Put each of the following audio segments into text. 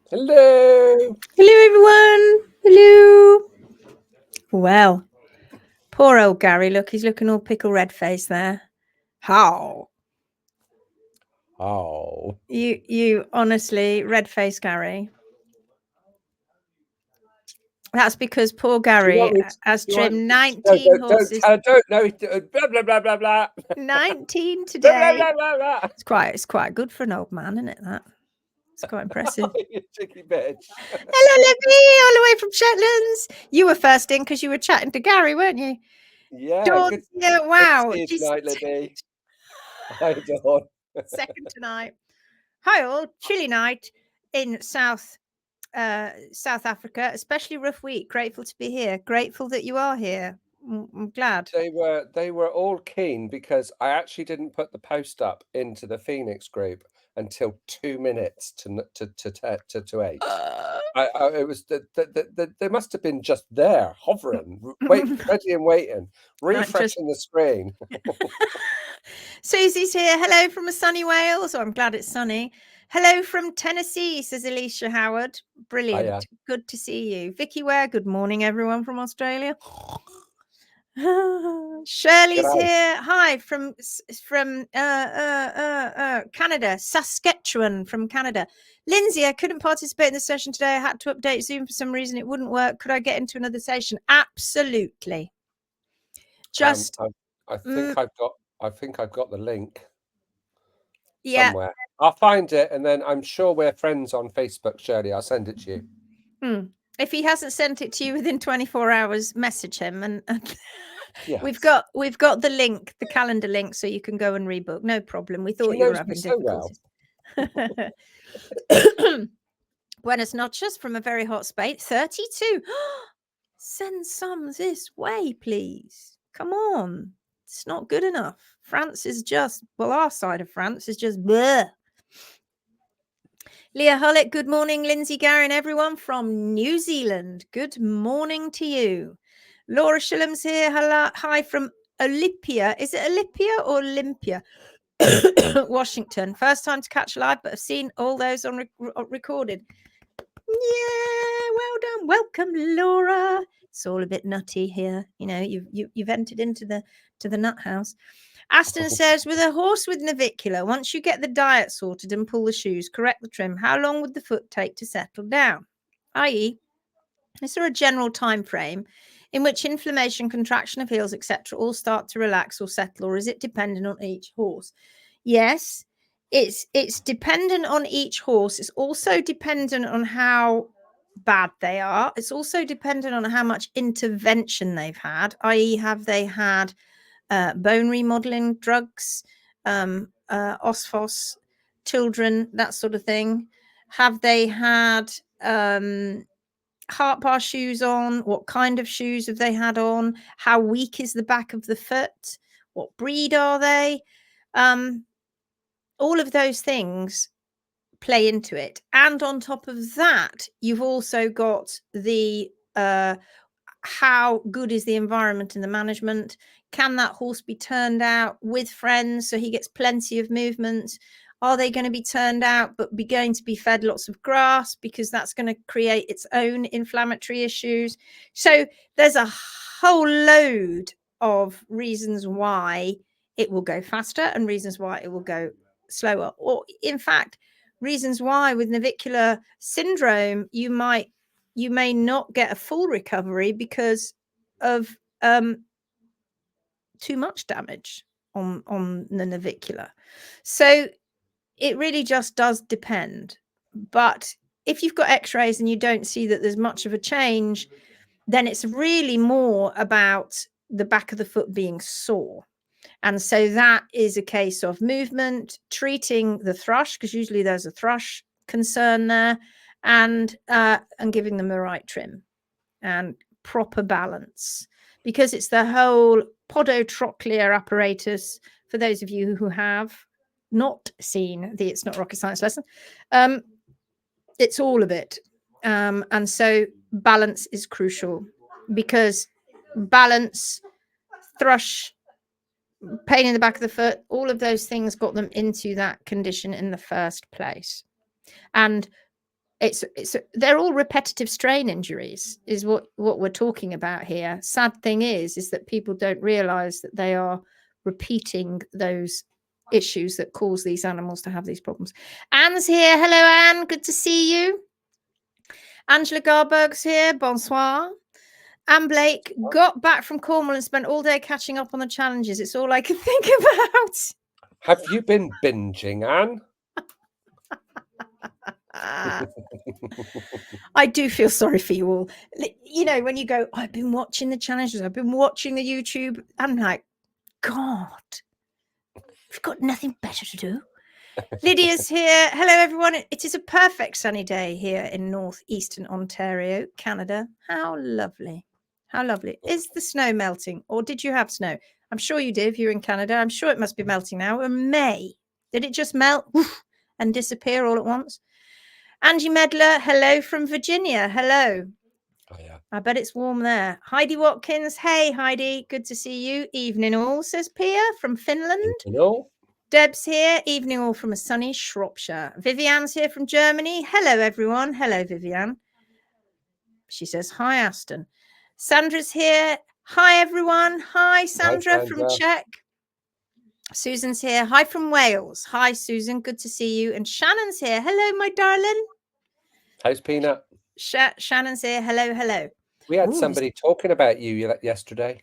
Hello. Hello, everyone. Hello. Well, poor old Gary. Look, he's looking all pickle red face there. How? Oh. You honestly, red face Gary. That's because poor Gary has trimmed 19 horses. Don't know. Blah blah blah blah blah. 19 Blah, blah, today. blah, blah, blah. It's quite good for an old man, isn't it? That. It's quite impressive. You cheeky bitch. Hello, Libby, all the way from Shetlands. You were first in because you were chatting to Gary, weren't you? Yeah. Dawn, Good. yeah, wow. Good to see you She's tonight, Libby. Hi, Dawn. second tonight. Hi all, chilly night in South Africa, especially rough week. Grateful to be here. Grateful that you are here. I'm glad. They were all keen because I actually didn't put the post up into the Phoenix group until 2 minutes to 8. It was they must have been just there hovering, ready and waiting, refreshing the screen. Susie's here. Hello from a sunny Wales. Oh, I'm glad it's sunny. Hello from Tennessee, says Alicia Howard. Brilliant. Hiya. Good to see you. Vicky Ware, good morning, everyone from Australia. Shirley's here. Hi from Canada, Saskatchewan from Canada. Lindsay, I couldn't participate in the session today. I had to update Zoom for some reason. It wouldn't work. Could I get into another session? Absolutely. Just I think I've got the link Yeah. somewhere. I'll find it, and then I'm sure we're friends on Facebook, Shirley. I'll send it to you. If he hasn't sent it to you within 24 hours, message him, and yes. we've got the link, the calendar link, so you can go and rebook. No problem. We thought you were having difficulties. Buenas noches from a very hot Spain. 32. Send some this way, please. Come on. It's not good enough. France is just, well, our side of France is just bleh. Leah Hullett, good morning. Lindsay, Gary, and everyone from New Zealand. Good morning to you. Laura Shillam's here. Hello. Hi from Olympia. Is it Olympia or Olympia? Washington. First time to catch live, but I've seen all those on recorded. Yeah, well done. Welcome, Laura. It's all a bit nutty here. You know, you've entered into the nut house. Aston says, with a horse with navicular, once you get the diet sorted and pull the shoes, correct the trim, how long would the foot take to settle down? I.e., is there a general time frame in which inflammation, contraction of heels, etc., all start to relax or settle, or is it dependent on each horse? Yes, it's dependent on each horse. It's also dependent on how bad they are. It's also dependent on how much intervention they've had, i.e., have they had bone remodeling drugs, OSFOS, children, that sort of thing? Have they had heart bar shoes on? What kind of shoes have they had on? How weak is the back of the foot? What breed are they? All of those things play into it. And on top of that, you've also got the how good is the environment and the management? Can that horse be turned out with friends so he gets plenty of movement? Are they going to be turned out but going to be fed lots of grass, because that's going to create its own inflammatory issues? So there's a whole load of reasons why it will go faster and reasons why it will go slower, or in fact reasons why with navicular syndrome you may not get a full recovery because of too much damage on the navicular. So it really just does depend. But if you've got x-rays and you don't see that there's much of a change, then it's really more about the back of the foot being sore. And so that is a case of movement, treating the thrush, because usually there's a thrush concern there, and giving them the right trim and proper balance, because it's the whole podotrochlear apparatus. For those of you who have not seen the It's Not Rocket Science lesson, it's all of it. And so balance is crucial, because balance, thrush, pain in the back of the foot, all of those things got them into that condition in the first place. And they're all repetitive strain injuries is what we're talking about here. Sad thing is that people don't realize that they are repeating those issues that cause these animals to have these problems. Anne's here. Hello, Anne. Good to see you. Angela Garberg's here. Bonsoir. Anne Blake got back from Cornwall and spent all day catching up on the challenges. It's all I can think about. Have you been binging, Anne? I do feel sorry for you all. You know, when you go, I've been watching the challenges, I've been watching the YouTube. I'm like, God, you've got nothing better to do. Lydia's here. Hello, everyone. It is a perfect sunny day here in northeastern Ontario, Canada. How lovely. How lovely. Is the snow melting, or did you have snow? I'm sure you did if you're in Canada. I'm sure it must be melting now. In May, did it just melt and disappear all at once? Angie Medler, hello from Virginia. Hello. Oh, yeah. I bet it's warm there. Heidi Watkins. Hey, Heidi. Good to see you. Evening all, says Pia from Finland. Evening all. Deb's here. Evening all from a sunny Shropshire. Vivianne's here from Germany. Hello, everyone. Hello, Vivianne. She says, hi, Aston. Sandra's here. Hi, everyone. Hi, Sandra, from Czech. Susan's here. Hi from Wales. Hi, Susan. Good to see you. And Shannon's here. Hello, my darling. How's Peanut? Shannon's here. Hello, hello. We had somebody talking about you yesterday.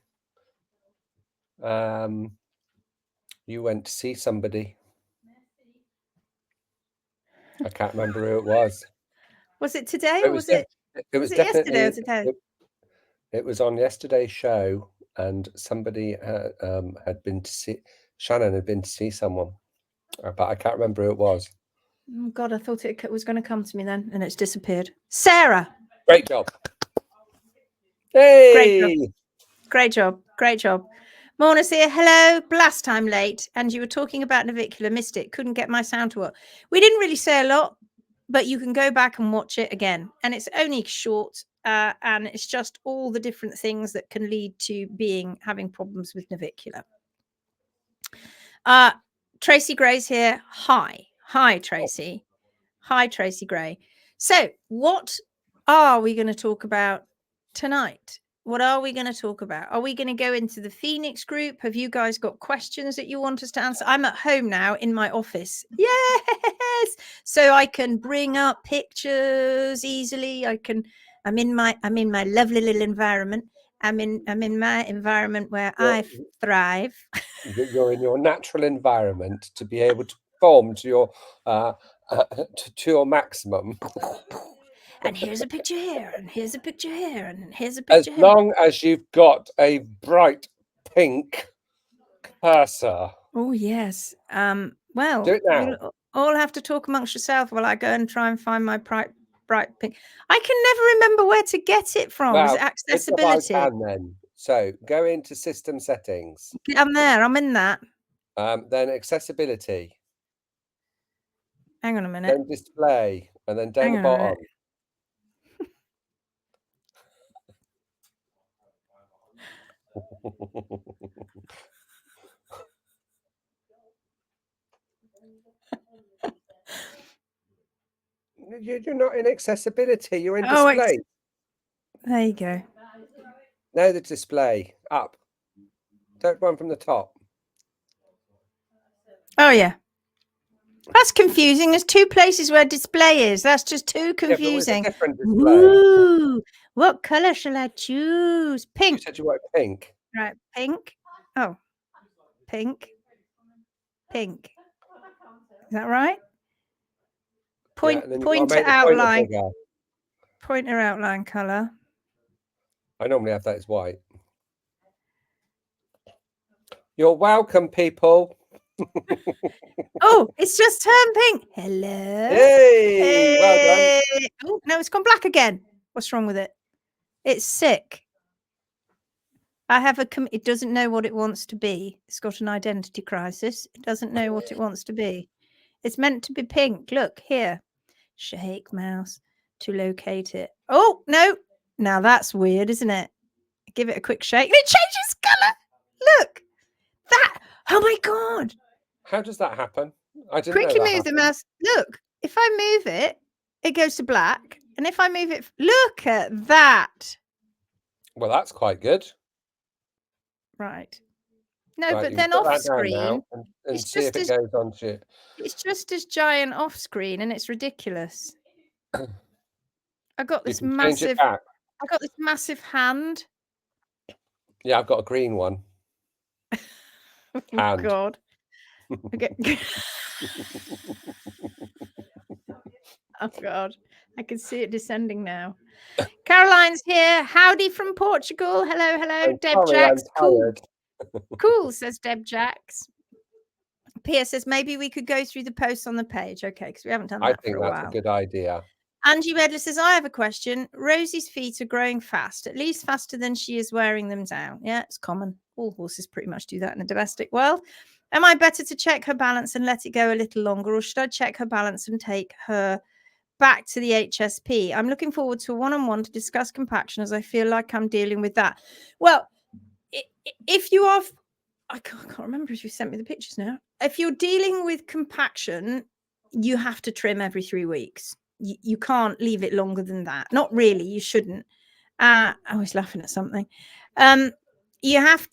You went to see somebody. I can't remember who it was. Was it today or was it? It was definitely yesterday or today? It was on yesterday's show, and somebody had been to see. Shannon had been to see someone, but I can't remember who it was. Oh God, I thought it was going to come to me then, and it's disappeared. Sarah. Great job. Hey. Great job. Great job. Morna's here. Hello. Blast time late. And you were talking about navicular. Missed it. Couldn't get my sound to work. We didn't really say a lot, but you can go back and watch it again. And it's only short. And it's just all the different things that can lead to having problems with navicular. Tracy Gray's here. Hi. Hi, Tracy. Hi, Tracy Gray. So what are we going to talk about tonight? What are we going to talk about? Are we going to go into the Phoenix group? Have you guys got questions that you want us to answer? I'm at home now in my office. Yes. So I can bring up pictures easily. I'm in my lovely little environment. I'm in my environment where I thrive. You're in your natural environment to be able to perform to your maximum. And here's a picture here, and here's a picture here, and here's a picture here. As long as you've got a bright pink cursor. Oh, yes. Well, do it now. You'll all have to talk amongst yourself while I go and try and find my bright pink. I can never remember where to get it from. Well, is it accessibility? I can then. So go into system settings. I'm there. I'm in that. Then accessibility. Hang on a minute. Then display, and then down the bottom. You're not in accessibility. You're in display. There you go. Now the display up. Don't run from the top. Oh yeah. That's confusing. There's two places where display is. That's just too confusing. Yeah, different display. Ooh, what color shall I choose? Pink. You said you want pink. Right, pink. Oh, pink. Pink. Is that right? Pointer outline. Pointer outline color. I normally have that as white. You're welcome, people. Oh, it's just turned pink. Hello. Hey. Well done. Oh, no, it's gone black again. What's wrong with it? It's sick. It doesn't know what it wants to be. It's got an identity crisis. It doesn't know what it wants to be. It's meant to be pink. Look here. Shake mouse to locate it. Oh, no. Now that's weird, isn't it? Give it a quick shake and it changes color. Look. That. Oh my God. How does that happen? I didn't quickly know that move the mouse. Look, if I move it, it goes to black. And if I move it, look at that. Well, that's quite good. Right. No, Right, but you can then put off that down screen, now and it's see if just it as goes on to it's just as giant off screen, and it's ridiculous. I got You this can change it massive back. I got this massive hand. Yeah, I've got a green one. Oh Hand. God. Okay. Oh God. I can see it descending now. Caroline's here. Howdy from Portugal. Hello, hello. I'm Deb sorry, I'm Jacks. Cool. tired. Cool, says Deb Jacks. Pia says maybe we could go through the posts on the page. Okay, because we haven't done I that think for a that's a while. good idea. Angie Medler says, I have a question. Rosie's feet are growing fast, at least faster than she is wearing them down. Yeah, it's common. All horses pretty much do that in the domestic world. Am I better to check her balance and let it go a little longer, or should I check her balance and take her back to the HSP? I'm looking forward to a one-on-one to discuss compaction, as I feel like I'm dealing with that. Well, if you are, I can't remember if you sent me the pictures now. If you're dealing with compaction, you have to trim every 3 weeks. You can't leave it longer than that. Not really. You shouldn't. I was laughing at something. You have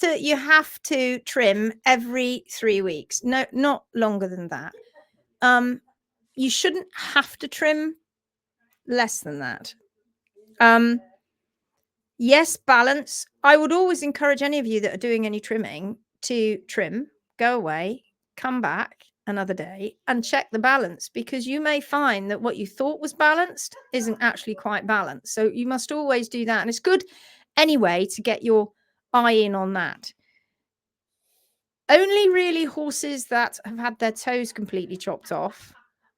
to trim every 3 weeks. No, not longer than that. You shouldn't have to trim less than that. Yes, balance. I would always encourage any of you that are doing any trimming to trim, go away, come back another day and check the balance, because you may find that what you thought was balanced isn't actually quite balanced. So you must always do that. And it's good anyway to get your eye in on that. Only really horses that have had their toes completely chopped off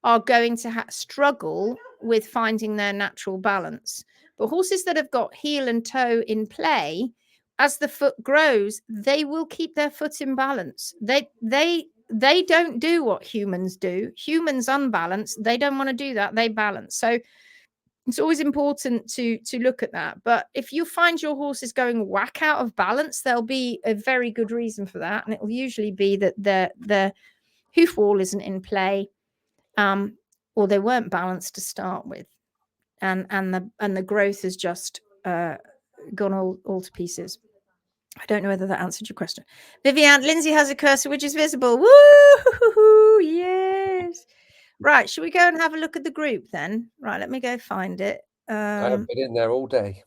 are going to struggle with finding their natural balance. But horses that have got heel and toe in play, as the foot grows, they will keep their foot in balance. They don't do what humans do. Humans unbalance. They don't want to do that. They balance. So it's always important to look at that. But if you find your horse is going whack out of balance, there'll be a very good reason for that, and it will usually be that the hoof wall isn't in play, or they weren't balanced to start with, and the growth has just gone all to pieces. I don't know whether that answered your question. Vivian, Lindsay has a cursor which is visible. Woo! Yes. Right, should we go and have a look at the group then? Right, let me go find it. I haven't been in there all day.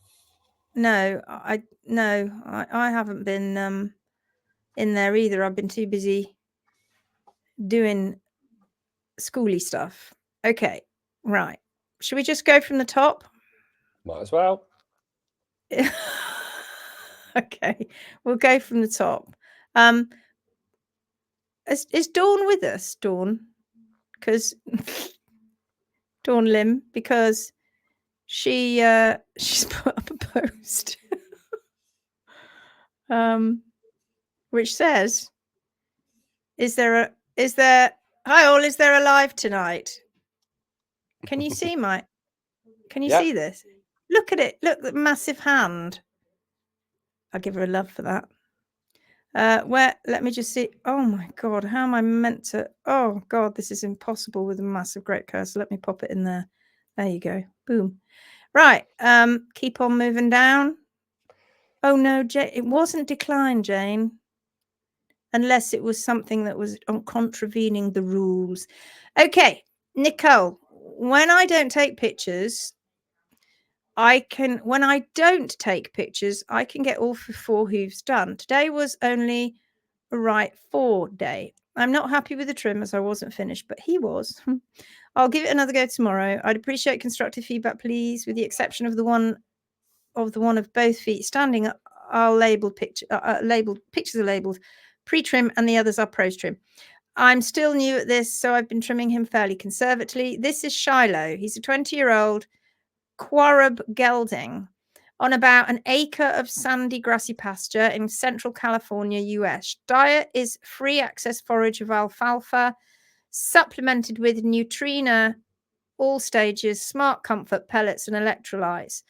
No, I haven't been in there either. I've been too busy doing schooly stuff. Okay, right. Should we just go from the top? Might as well. Okay, we'll go from the top. Is Dawn with us, Dawn? Because Dawn Lim, because she's put up a post which says, is there hi all, is there a live tonight? Can you see see this? Look at it. Look, the massive hand. I'll give her a love for that. Let me just see. Oh my God, how am I meant to? Oh God, this is impossible with a massive great cursor. Let me pop it in there. There you go. Boom. Right. Keep on moving down. Oh no, Jane, it wasn't decline, Jane. Unless it was something that was contravening the rules. Okay, Nicole, when I don't take pictures, when I don't take pictures, I can get all 4 hooves done. Today was only a right 4 day. I'm not happy with the trim as I wasn't finished, but he was. I'll give it another go tomorrow. I'd appreciate constructive feedback, please, with the exception of the one of both feet standing up. I'll label pictures are labeled pre-trim and the others are post-trim. I'm still new at this, so I've been trimming him fairly conservatively. This is Shiloh. He's a 20-year-old Quarab gelding on about an acre of sandy grassy pasture in central California, US. Diet is free access forage of alfalfa, supplemented with Nutrina, all stages, Smart Comfort pellets and electrolytes.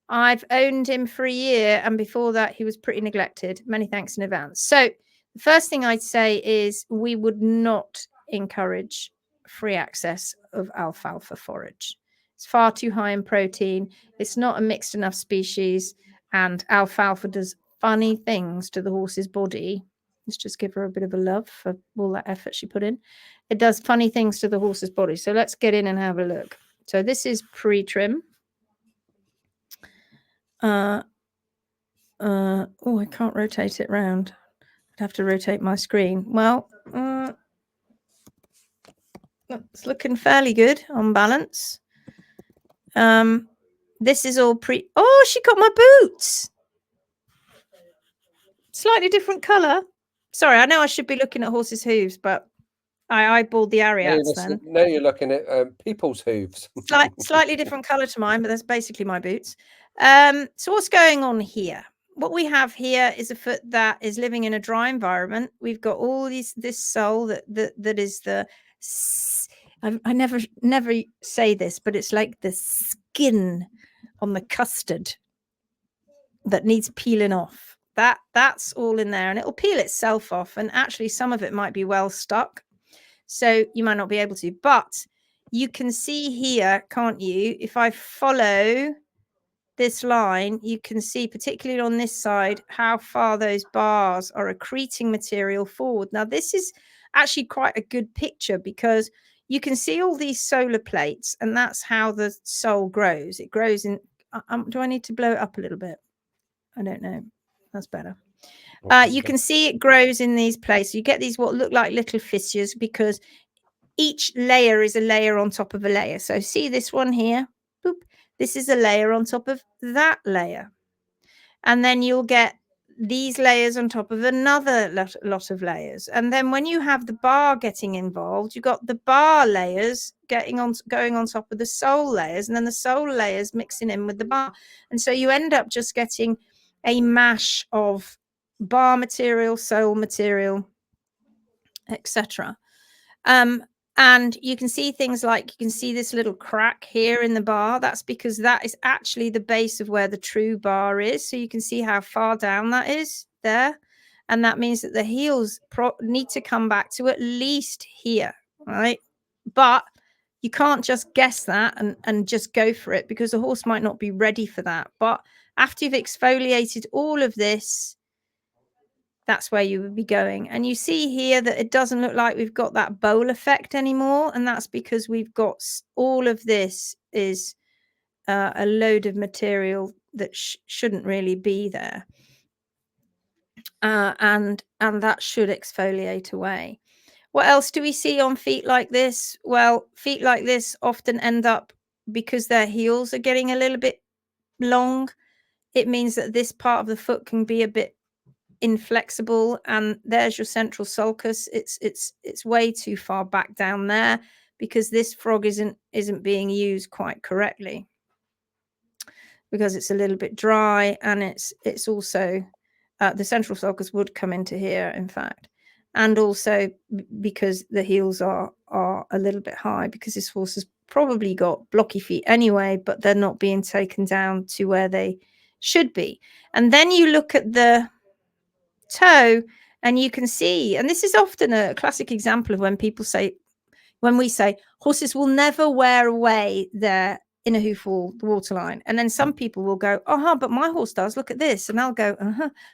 I've owned him for a year, and before that he was pretty neglected. Many thanks in advance. So the first thing I'd say is we would not encourage free access of alfalfa forage. It's far too high in protein. It's not a mixed enough species. And alfalfa does funny things to the horse's body. Let's just give her a bit of a love for all that effort she put in. It does funny things to the horse's body. So let's get in and have a look. So this is pre-trim. Oh, I can't rotate it round. I'd have to rotate my screen. Well, it's looking fairly good on balance. This is all oh, she got my boots. Slightly different colour. Sorry, I know I should be looking at horses' hooves, but I eyeballed the Ariats then. Now you're looking at people's hooves. Slightly different colour to mine, but that's basically my boots. So what's going on here? What we have here is a foot that is living in a dry environment. We've got all this sole that is the... I never say this, but it's like the skin on the custard that needs peeling off. That's all in there, and it'll peel itself off. And actually, some of it might be well stuck, so you might not be able to. But you can see here, can't you? If I follow this line, you can see, particularly on this side, how far those bars are accreting material forward. Now, this is actually quite a good picture because you can see all these solar plates, and that's how the sole grows. It grows in... do I need to blow it up a little bit? I don't know. That's better. You can see it grows in these places. You get these what look like little fissures because each layer is a layer on top of a layer. So see this one here? Boop. This is a layer on top of that layer. And then you'll get these layers on top of another lot of layers. And then when you have the bar getting involved, you've got the bar layers going on top of the sole layers, and then the sole layers mixing in with the bar. And so you end up just getting a mash of bar material, sole material, etc. And you can see things like, you can see this little crack here in the bar. That's because that is actually the base of where the true bar is. So you can see how far down that is there. And that means that the heels need to come back to at least here, right? But you can't just guess that and just go for it, because the horse might not be ready for that. But after you've exfoliated all of this, that's where you would be going. And you see here that it doesn't look like we've got that bowl effect anymore. And that's because we've got all of this is a load of material that shouldn't really be there. And that should exfoliate away. What else do we see on feet like this? Well, feet like this often end up, because their heels are getting a little bit long, it means that this part of the foot can be a bit inflexible, and there's your central sulcus. It's way too far back down there because this frog isn't being used quite correctly, because it's a little bit dry, and it's also the central sulcus would come into here, in fact, and also because the heels are a little bit high, because this horse has probably got blocky feet anyway, but they're not being taken down to where they should be. And then you look at the toe, and you can see, and this is often a classic example of when we say horses will never wear away their inner hoof wall, the waterline, and then some people will go, but my horse does, look at this, and I'll go,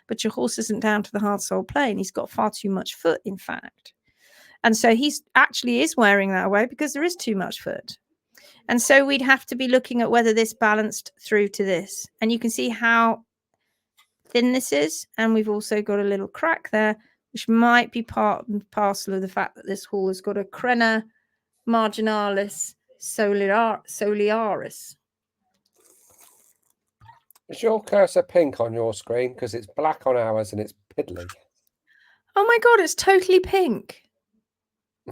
but your horse isn't down to the hard sole plane. He's got far too much foot, in fact, and so he's actually is wearing that away because there is too much foot. And so we'd have to be looking at whether this balanced through to this, and you can see how thin this is, and we've also got a little crack there, which might be part and parcel of the fact that this hall has got a crena marginalis solearis. Is your cursor pink on your screen? Because it's black on ours and it's piddly. Oh my god, it's totally pink.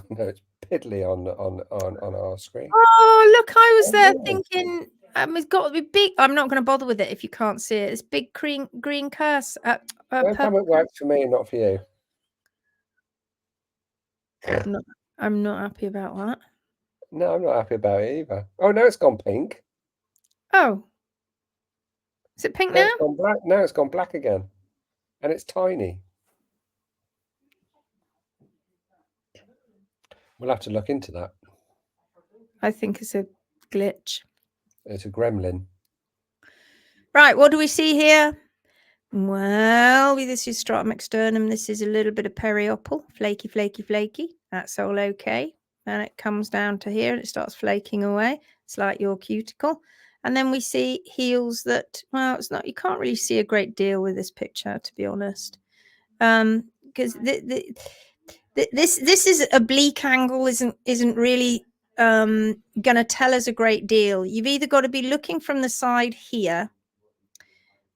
No, it's piddly on our screen. Oh, look, I was there thinking it's got to be big. I'm not going to bother with it if you can't see it. It's big green cursor. How come it works for me and not for you? I'm not happy about that. No, I'm not happy about it either. Oh, now it's gone pink. Oh. Is it pink now? It's gone black. Now it's gone black again. And it's tiny. We'll have to look into that. I think it's a glitch. It's a gremlin. Right, what do we see here? Well, this is stratum externum. This is a little bit of periopal, flaky, flaky, flaky. That's all okay. And it comes down to here and it starts flaking away. It's like your cuticle. And then we see heels that, well, it's not, you can't really see a great deal with this picture, to be honest. Because this is oblique angle isn't really going to tell us a great deal. You've either got to be looking from the side here,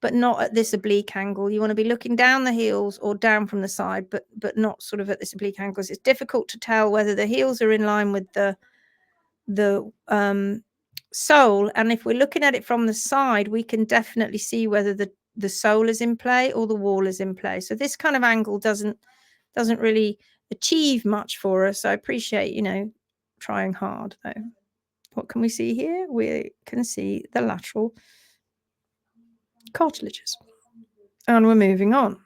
but not at this oblique angle. You want to be looking down the heels or down from the side, but not sort of at this oblique angle. It's difficult to tell whether the heels are in line with the sole. And if we're looking at it from the side, we can definitely see whether the sole is in play or the wall is in play. So this kind of angle doesn't really achieve much for us. I appreciate, you know, trying hard though. What can we see here? We can see the lateral cartilages. And we're moving on.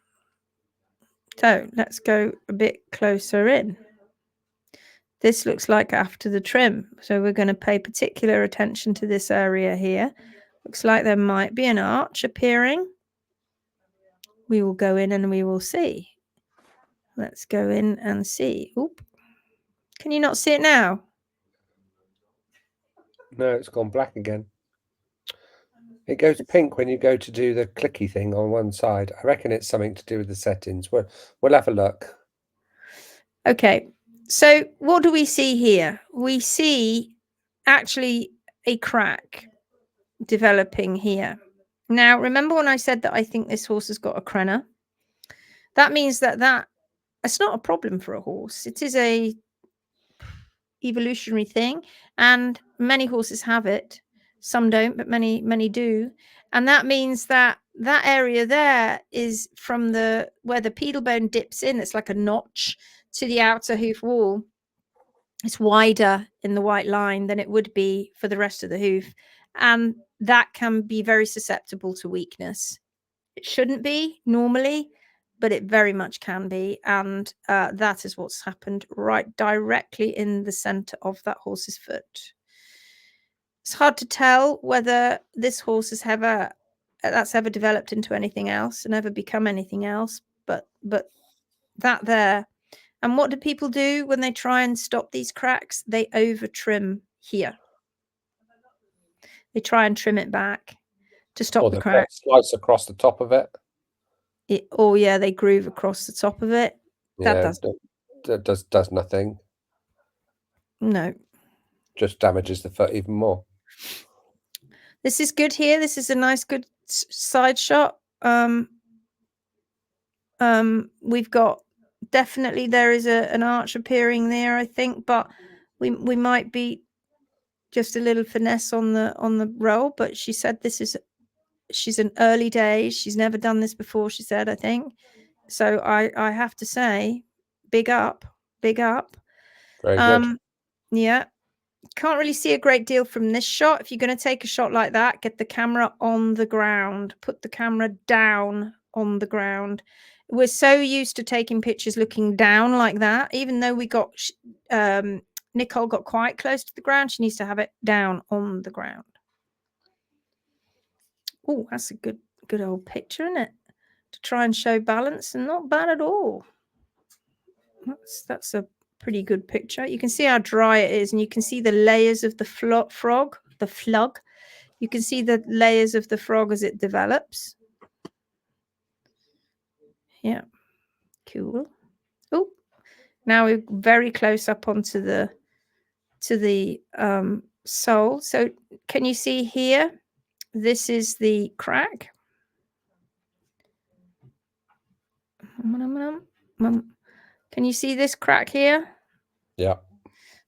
So let's go a bit closer in. This looks like after the trim. So we're going to pay particular attention to this area here. Looks like there might be an arch appearing. We will go in and we will see. Let's go in and see. Oop. Can you not see it now? No, it's gone black again. It goes pink when you go to do the clicky thing on one side. I reckon it's something to do with the settings. We'll have a look. Okay, so what do we see here? We see actually a crack developing here. Now, remember when I said that I think this horse has got a crenna? That means that it's not a problem for a horse. It is a evolutionary thing, and many horses have it. Some don't, but many do. And that means that that area there is from where the pedal bone dips in. It's like a notch to the outer hoof wall. It's wider in the white line than it would be for the rest of the hoof, and that can be very susceptible to weakness. It shouldn't be normally, but it very much can be, and that is what's happened right directly in the center of that horse's foot. It's hard to tell whether this horse has ever developed into anything else and ever become anything else, but that there. And what do people do when they try and stop these cracks? They over trim here. They try and trim it back to stop the crack. Slice across the top of it. Oh yeah, they groove across the top of it. That does nothing. No. Just damages the foot even more. This is good here. This is a nice, good side shot. We've got definitely there is an arch appearing there, I think, but we might be just a little finesse on the roll. But she said she's an early days. She's never done this before, she said, I think. So I have to say, big up. Very good. Yeah. Can't really see a great deal from this shot. If you're going to take a shot like that, get the camera on the ground. Put the camera down on the ground. We're so used to taking pictures looking down like that. Even though we got Nicole got quite close to the ground, she needs to have it down on the ground. Oh, that's a good old picture, isn't it? To try and show balance, and not bad at all. That's a pretty good picture. You can see how dry it is, and you can see the layers of the frog. You can see the layers of the frog as it develops. Yeah, cool. Oh, now we're very close up onto the sole. So can you see here? This is the crack. Can you see this crack here? Yeah.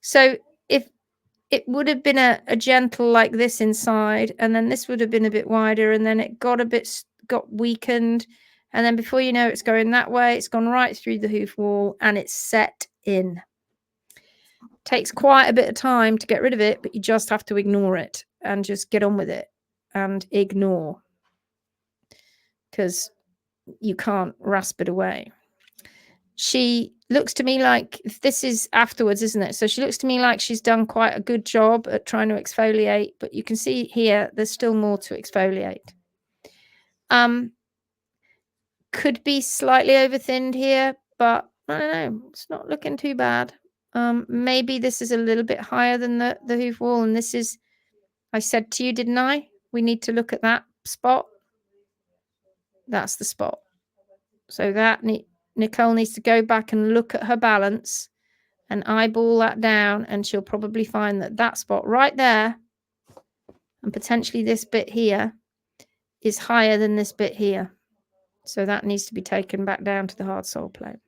So if it would have been a gentle like this inside, and then this would have been a bit wider, and then it got weakened, and then before you know it's going that way, it's gone right through the hoof wall and it's set in. Takes quite a bit of time to get rid of it, but you just have to ignore it and just get on with it and ignore, because you can't rasp it away. she looks to me like, this is afterwards, isn't it? So she looks to me like she's done quite a good job at trying to exfoliate, but you can see here there's still more to exfoliate. Could be slightly over thinned here, but I don't know, it's not looking too bad. Maybe this is a little bit higher than the hoof wall, and this is, I said to you, didn't I? We need to look at that spot. That's the spot. So that Nicole needs to go back and look at her balance and eyeball that down, and she'll probably find that that spot right there, and potentially this bit here, is higher than this bit here. So that needs to be taken back down to the hard sole plane.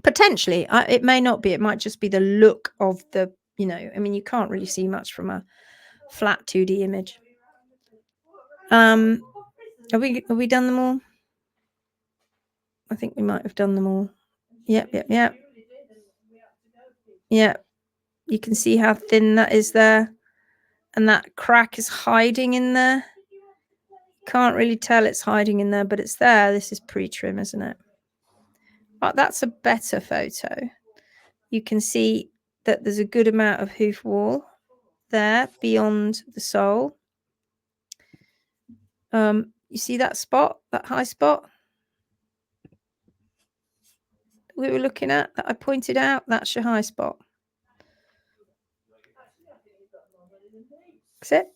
Potentially, it may not be. It might just be the look of the, you know, I mean, you can't really see much from a flat 2D image. Are we done them all? I think we might have done them all. Yep. You can see how thin that is there, and that crack is hiding in there. Can't really tell it's hiding in there, but it's there. This is pre-trim, isn't it? But that's a better photo. You can see that there's a good amount of hoof wall there beyond the sole. You see that spot, that high spot we were looking at that I pointed out? That's your high spot. That's it.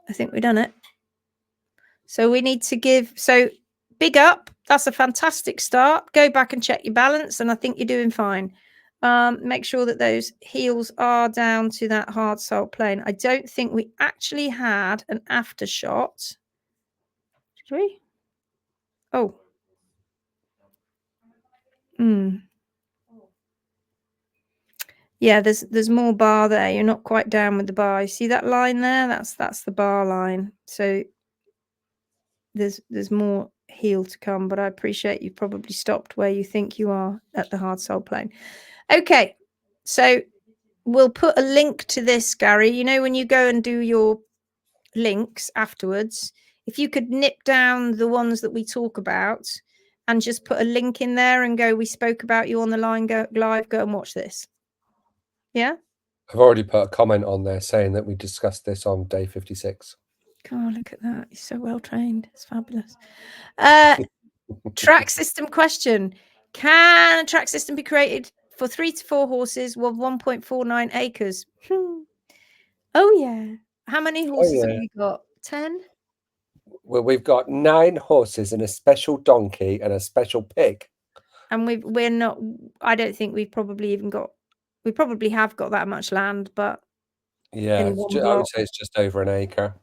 I think we've done it. So we need to give, so big up. That's a fantastic start. Go back and check your balance, and I think you're doing fine. Make sure that those heels are down to that hard sole plane. I don't think we actually had an after shot. Did we? Oh. Yeah, there's more bar there. You're not quite down with the bar. You see that line there? That's the bar line. So there's more heel to come, but I appreciate you've probably stopped where you think you are at the hard sole plane. Okay, so we'll put a link to this, Gary. You know, when you go and do your links afterwards, if you could nip down the ones that we talk about and just put a link in there and go, we spoke about you on the line, go live, go and watch this. Yeah? I've already put a comment on there saying that we discussed this on day 56. God, look at that. You're so well trained. It's fabulous. Track system question. Can a track system be created for 3 to 4 horses with 1.49 acres? Oh, yeah. How many horses have we got? 10? Well, we've got 9 horses and a special donkey and a special pig. And we're not, I don't think we've probably even got, we probably have got that much land, but yeah, I would say it's just over an acre.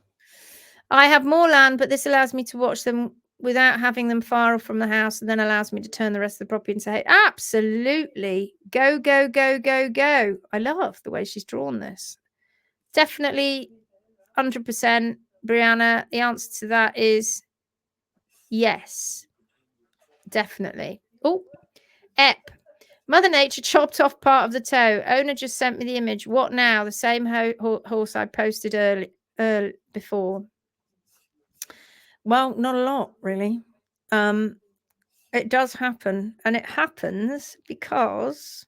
I have more land, but this allows me to watch them without having them far off from the house, and then allows me to turn the rest of the property and say, hey, absolutely, go, go, go, go, go. I love the way she's drawn this. Definitely 100%, Brianna. The answer to that is yes, definitely. Oh, Ep. Mother Nature chopped off part of the toe. Owner just sent me the image. What now? The same horse I posted early before. Well, not a lot, really. It does happen, and it happens because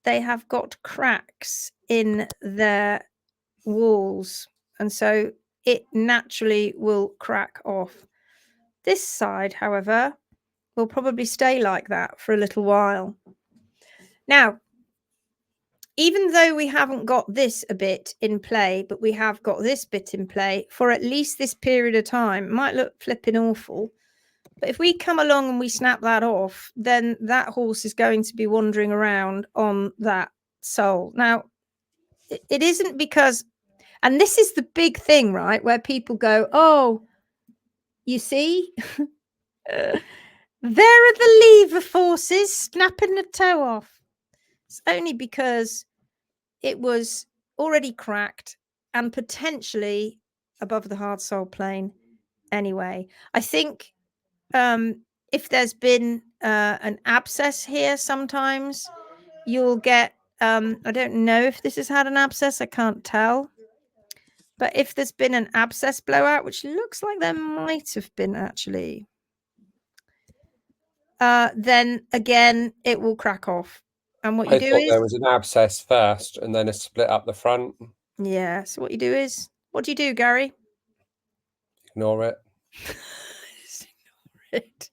they have got cracks in their walls, and so it naturally will crack off. This side, however, will probably stay like that for a little while. Now, even though we haven't got this a bit in play, but we have got this bit in play for at least this period of time, it might look flipping awful. But if we come along and we snap that off, then that horse is going to be wandering around on that sole. Now, it isn't because, and this is the big thing, right? Where people go, oh, you see, there are the lever forces snapping the toe off. It's only because it was already cracked and potentially above the hard sole plane anyway. I think if there's been an abscess here, sometimes you'll get, I don't know if this has had an abscess, I can't tell. But if there's been an abscess blowout, which looks like there might have been actually, then again, it will crack off. And what you I do thought is, there was an abscess first and then a split up the front. yeah, so what you do is, what do you do, Gary? Ignore it. Just ignore it.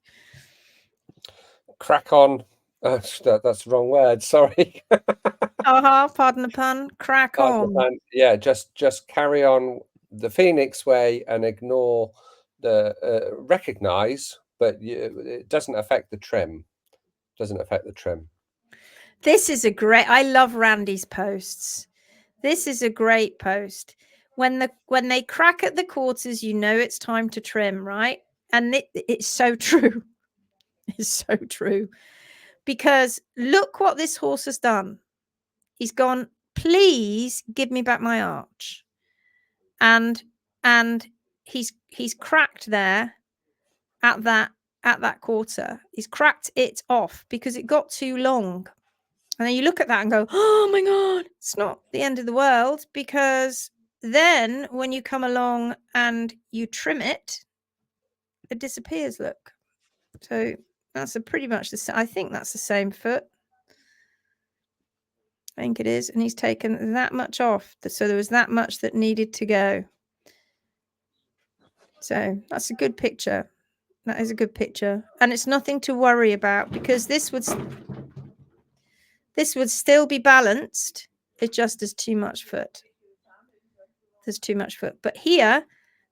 Crack on. That's the wrong word. Sorry. Pardon the pun. Crack on. Yeah, just carry on the Phoenix way and ignore the recognize, but it doesn't affect the trim. Doesn't affect the trim. This is a great. I love Randy's posts. This is a great post. When they crack at the quarters, you know it's time to trim, right? And it's so true. It's so true. Because look what this horse has done. He's gone, please give me back my arch. And he's cracked there at that quarter. He's cracked it off because it got too long. And then you look at that and go, oh my God, it's not the end of the world, because then when you come along and you trim it, it disappears, look. So that's pretty much the same. I think that's the same foot. I think it is. And he's taken that much off. So there was that much that needed to go. So that's a good picture. That is a good picture. And it's nothing to worry about, because this would still be balanced. It just is too much foot. There's too much foot. But here,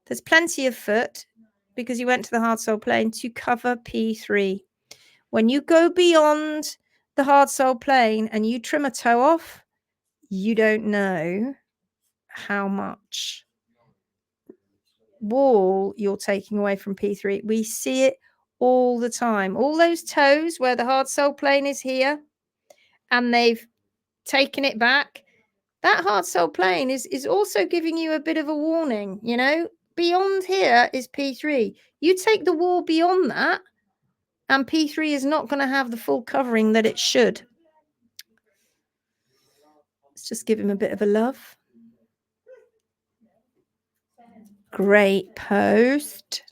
there's plenty of foot because you went to the hard sole plane to cover P3. When you go beyond the hard sole plane and you trim a toe off, you don't know how much wall you're taking away from P3. We see it all the time. All those toes where the hard sole plane is here and they've taken it back, that hard sole plane is also giving you a bit of a warning, you know. Beyond here is P3. You take the wall beyond that, and P3 is not going to have the full covering that it should. Let's just give him a bit of a love. Great post.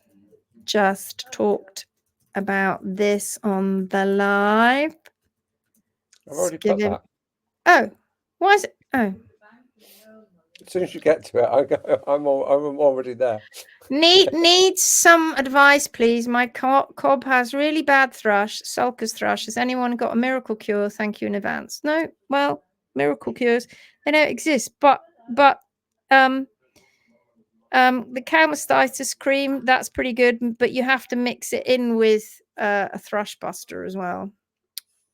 Just talked about this on the live. I've already put that. Oh, why is it? Oh. As soon as you get to it, I'm already there. Needs some advice, please. My cob has really bad thrush, sulcus thrush. Has anyone got a miracle cure? Thank you in advance. No, well, miracle cures, they don't exist. But the cow mastitis cream, that's pretty good. But you have to mix it in with a thrush buster as well.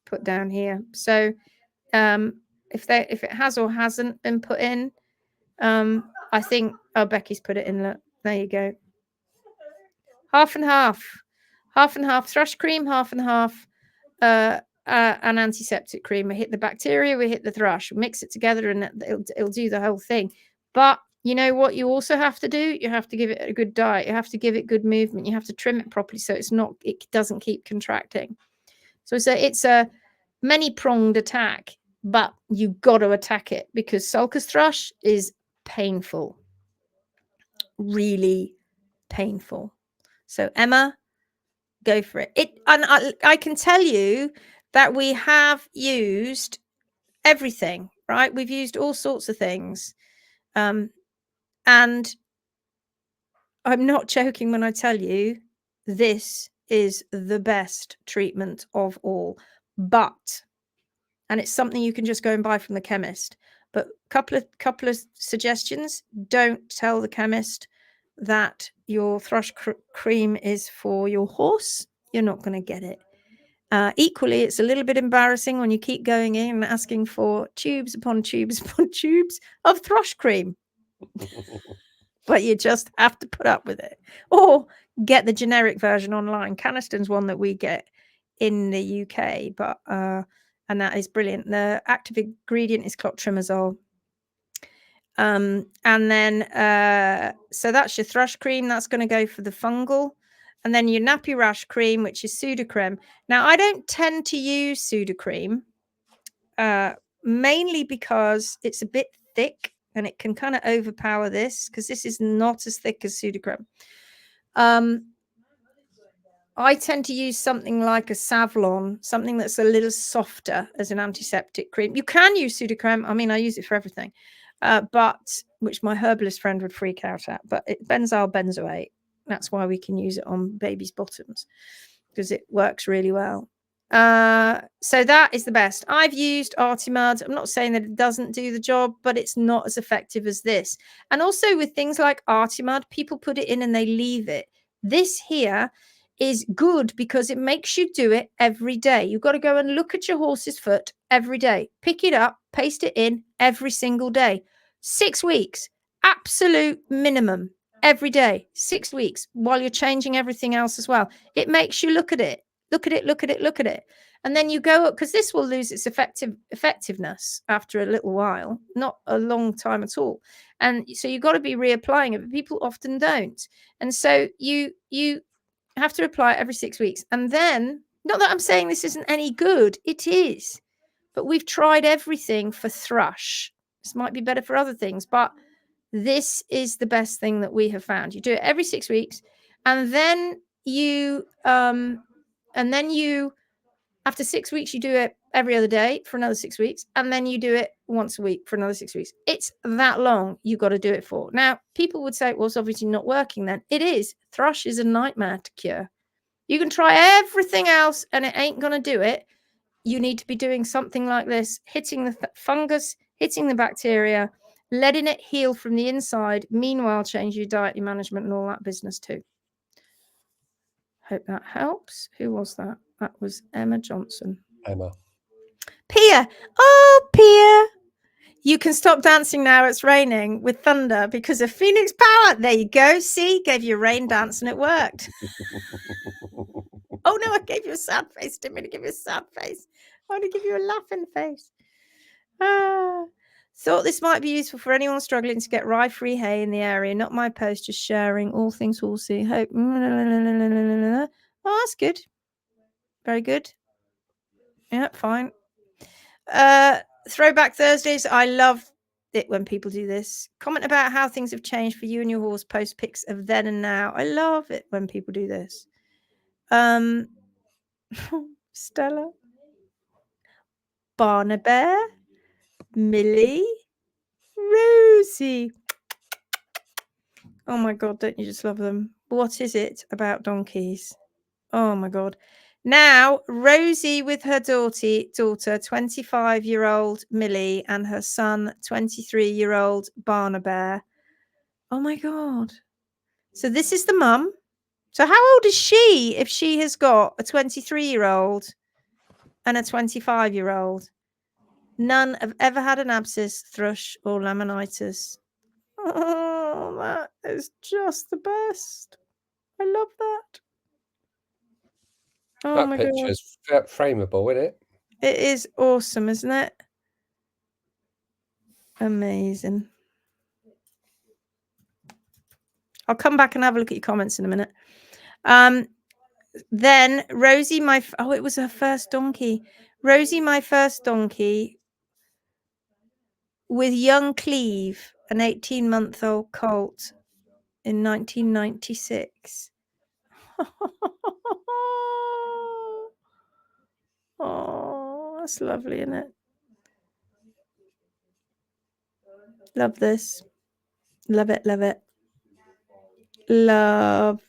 Put down here. So if it has or hasn't been put in, I think Becky's put it in. Look, there you go. Half and half thrush cream, half and half an antiseptic cream. We hit the bacteria, we hit the thrush, we mix it together, and it'll do the whole thing. But you know what you also have to do? You have to give it a good diet. You have to give it good movement. You have to trim it properly so it doesn't keep contracting. So it's a many-pronged attack, but you got to attack it, because sulcus thrush is painful, really painful. So Emma, go for it. And I can tell you that we have used everything, right? We've used all sorts of things. And I'm not joking when I tell you this is the best treatment of all. And it's something you can just go and buy from the chemist. But couple of suggestions: don't tell the chemist that your thrush cream is for your horse. You're not going to get it. Equally, it's a little bit embarrassing when you keep going in and asking for tubes upon tubes upon tubes of thrush cream. But you just have to put up with it, or get the generic version online. Caniston's one that we get in the UK, but and that is brilliant. The active ingredient is clotrimazole. And then so that's your thrush cream. That's going to go for the fungal. And then your nappy rash cream, which is Sudocrem. Now, I don't tend to use Sudocrem, mainly because it's a bit thick and it can kind of overpower this, because this is not as thick as Sudocrem. I tend to use something like a Savlon, something that's a little softer as an antiseptic cream. You can use Sudocrem. I mean, I use it for everything, but which my herbalist friend would freak out at. But benzyl benzoate. That's why we can use it on babies' bottoms, because it works really well. So that is the best. I've used Artimud. I'm not saying that it doesn't do the job, but it's not as effective as this. And also with things like Artimud, people put it in and they leave it. This here is good because it makes you do it every day. You've got to go and look at your horse's foot every day. Pick it up, paste it in every single day. 6 weeks, absolute minimum. Every day, 6 weeks, while you're changing everything else as well. It makes you look at it. Look at it, look at it, look at it. And then you go up, because this will lose its effectiveness after a little while, not a long time at all. And so you've got to be reapplying it, but people often don't. And so you have to apply it every 6 weeks. And then, not that I'm saying this isn't any good, it is. But we've tried everything for thrush. This might be better for other things, but this is the best thing that we have found. You do it every 6 weeks, and then you after 6 weeks, you do it every other day for another 6 weeks, and then you do it once a week for another 6 weeks. It's that long you got to do it for. Now, people would say, well, it's obviously not working then. It is. Thrush is a nightmare to cure. You can try everything else, and it ain't going to do it. You need to be doing something like this, hitting the fungus, hitting the bacteria, letting it heal from the inside. Meanwhile, change your diet, your management, and all that business too. Hope that helps. Who was that? That was Emma Johnson. Emma. Pia. Oh, Pia. You can stop dancing now. It's raining with thunder because of Phoenix Power. There you go. See, gave you a rain dance and it worked. Oh, no, I gave you a sad face. Didn't mean to give you a sad face. I want to give you a laughing face. Thought this might be useful for anyone struggling to get rye-free hay in the area. Not my post, just sharing all things horsey. Hope. Oh, that's good. Very good. Yeah, fine. Throwback Thursdays. I love it when people do this. Comment about how things have changed for you and your horse. Post pics of then and now. I love it when people do this. Stella. Barnabear. Millie. Rosie. Oh my God, don't you just love them? What is it about donkeys? Oh my God. Now, Rosie with her daughter, 25-year-old Millie, and her son, 23-year-old Barnabear. Oh my God. So this is the mum. So how old is she if she has got a 23-year-old and a 25-year-old? None have ever had an abscess, thrush, or laminitis. Oh, that is just the best. I love that. Oh That my God. picture's frameable, isn't it? It is awesome, isn't it? Amazing. I'll come back and have a look at your comments in a minute. Then Rosie, it was her first donkey. Rosie, my first donkey, with young Cleve, an 18-month-old colt, in 1996. Oh, that's lovely, isn't it? Love this. Love it, love it. Love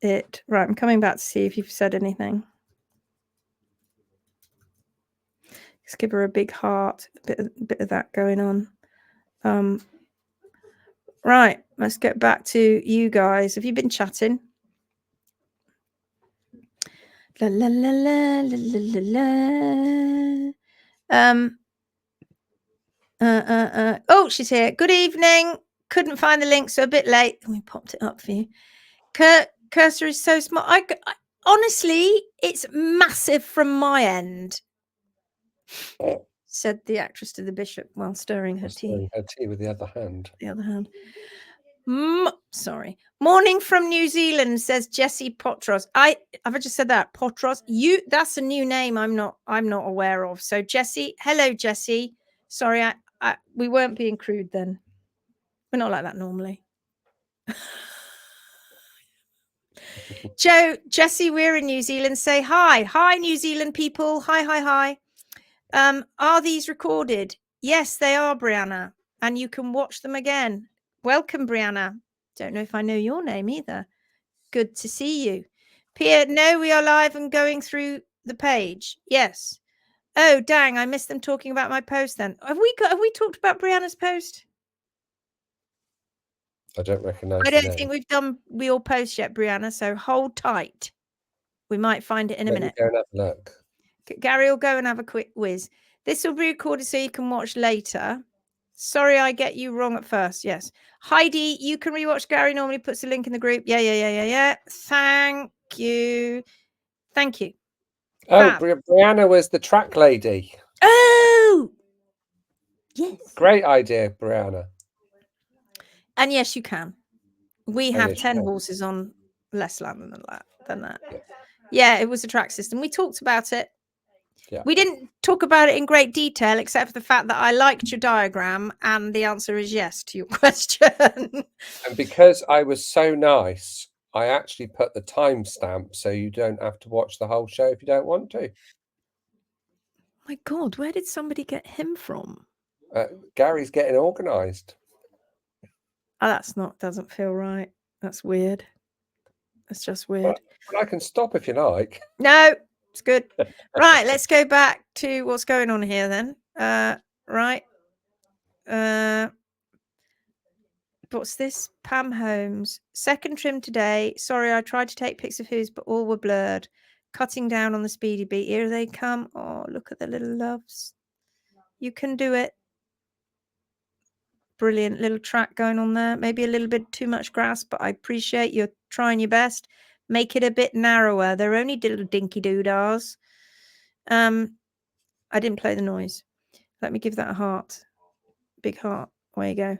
it. Right, I'm coming back to see if you've said anything. Let's give her a big heart. A bit of that going on. Right, let's get back to you guys. Have you been chatting? La la la la la la la. Oh, she's here. Good evening. Couldn't find the link, so a bit late. We popped it up for you. Cursor is so small. I honestly, it's massive from my end, said the actress to the bishop while stirring her tea. Her tea with the other hand. The other hand. Sorry. Morning from New Zealand, says Jessie Potros. Have I just said that? Potros. That's a new name I'm not aware of. So Jessie, hello Jessie. Sorry, we weren't being crude then. We're not like that normally. Jessie, we're in New Zealand. Say hi. Hi, New Zealand people. Hi. Are these recorded? Yes, they are, Brianna. And you can watch them again. Welcome, Brianna. Don't know if I know your name either. Good to see you. Pierre, no, we are live and going through the page. Yes. Oh, dang, I missed them talking about my post then. Have we talked about Brianna's post? I don't recognise I the don't name. think we've done your post yet, Brianna, so hold tight. We might find it in a Let me minute. go and have a look. Gary will go and have a quick whiz. This will be recorded so you can watch later. Sorry, I get you wrong at first. Yes. Heidi, you can rewatch. Gary normally puts a link in the group. Yeah. Thank you. Thank you. Oh, Fab. Brianna was the track lady. Oh, yes. Great idea, Brianna. And yes, you can. We Oh, have yes, 10 you can. horses on less land than that. Yeah. Yeah, it was a track system. We talked about it. Yeah. We didn't talk about it in great detail, except for the fact that I liked your diagram, and the answer is yes to your question. And because I was so nice, I actually put the timestamp so you don't have to watch the whole show if you don't want to. My God, where did somebody get him from? Gary's getting organised. Oh, doesn't feel right. That's weird. That's just weird. But I can stop if you like. No, it's good. Right, let's go back to what's going on here then. Right. What's this? Pam Holmes. Second trim today. Sorry, I tried to take pics of hooves, but all were blurred. Cutting down on the speedy beat. Here they come. Oh, look at the little loves. You can do it. Brilliant little track going on there. Maybe a little bit too much grass, but I appreciate you're trying your best. Make it a bit narrower. They're only little dinky doodahs. I didn't play the noise. Let me give that a heart. Big heart. There you go.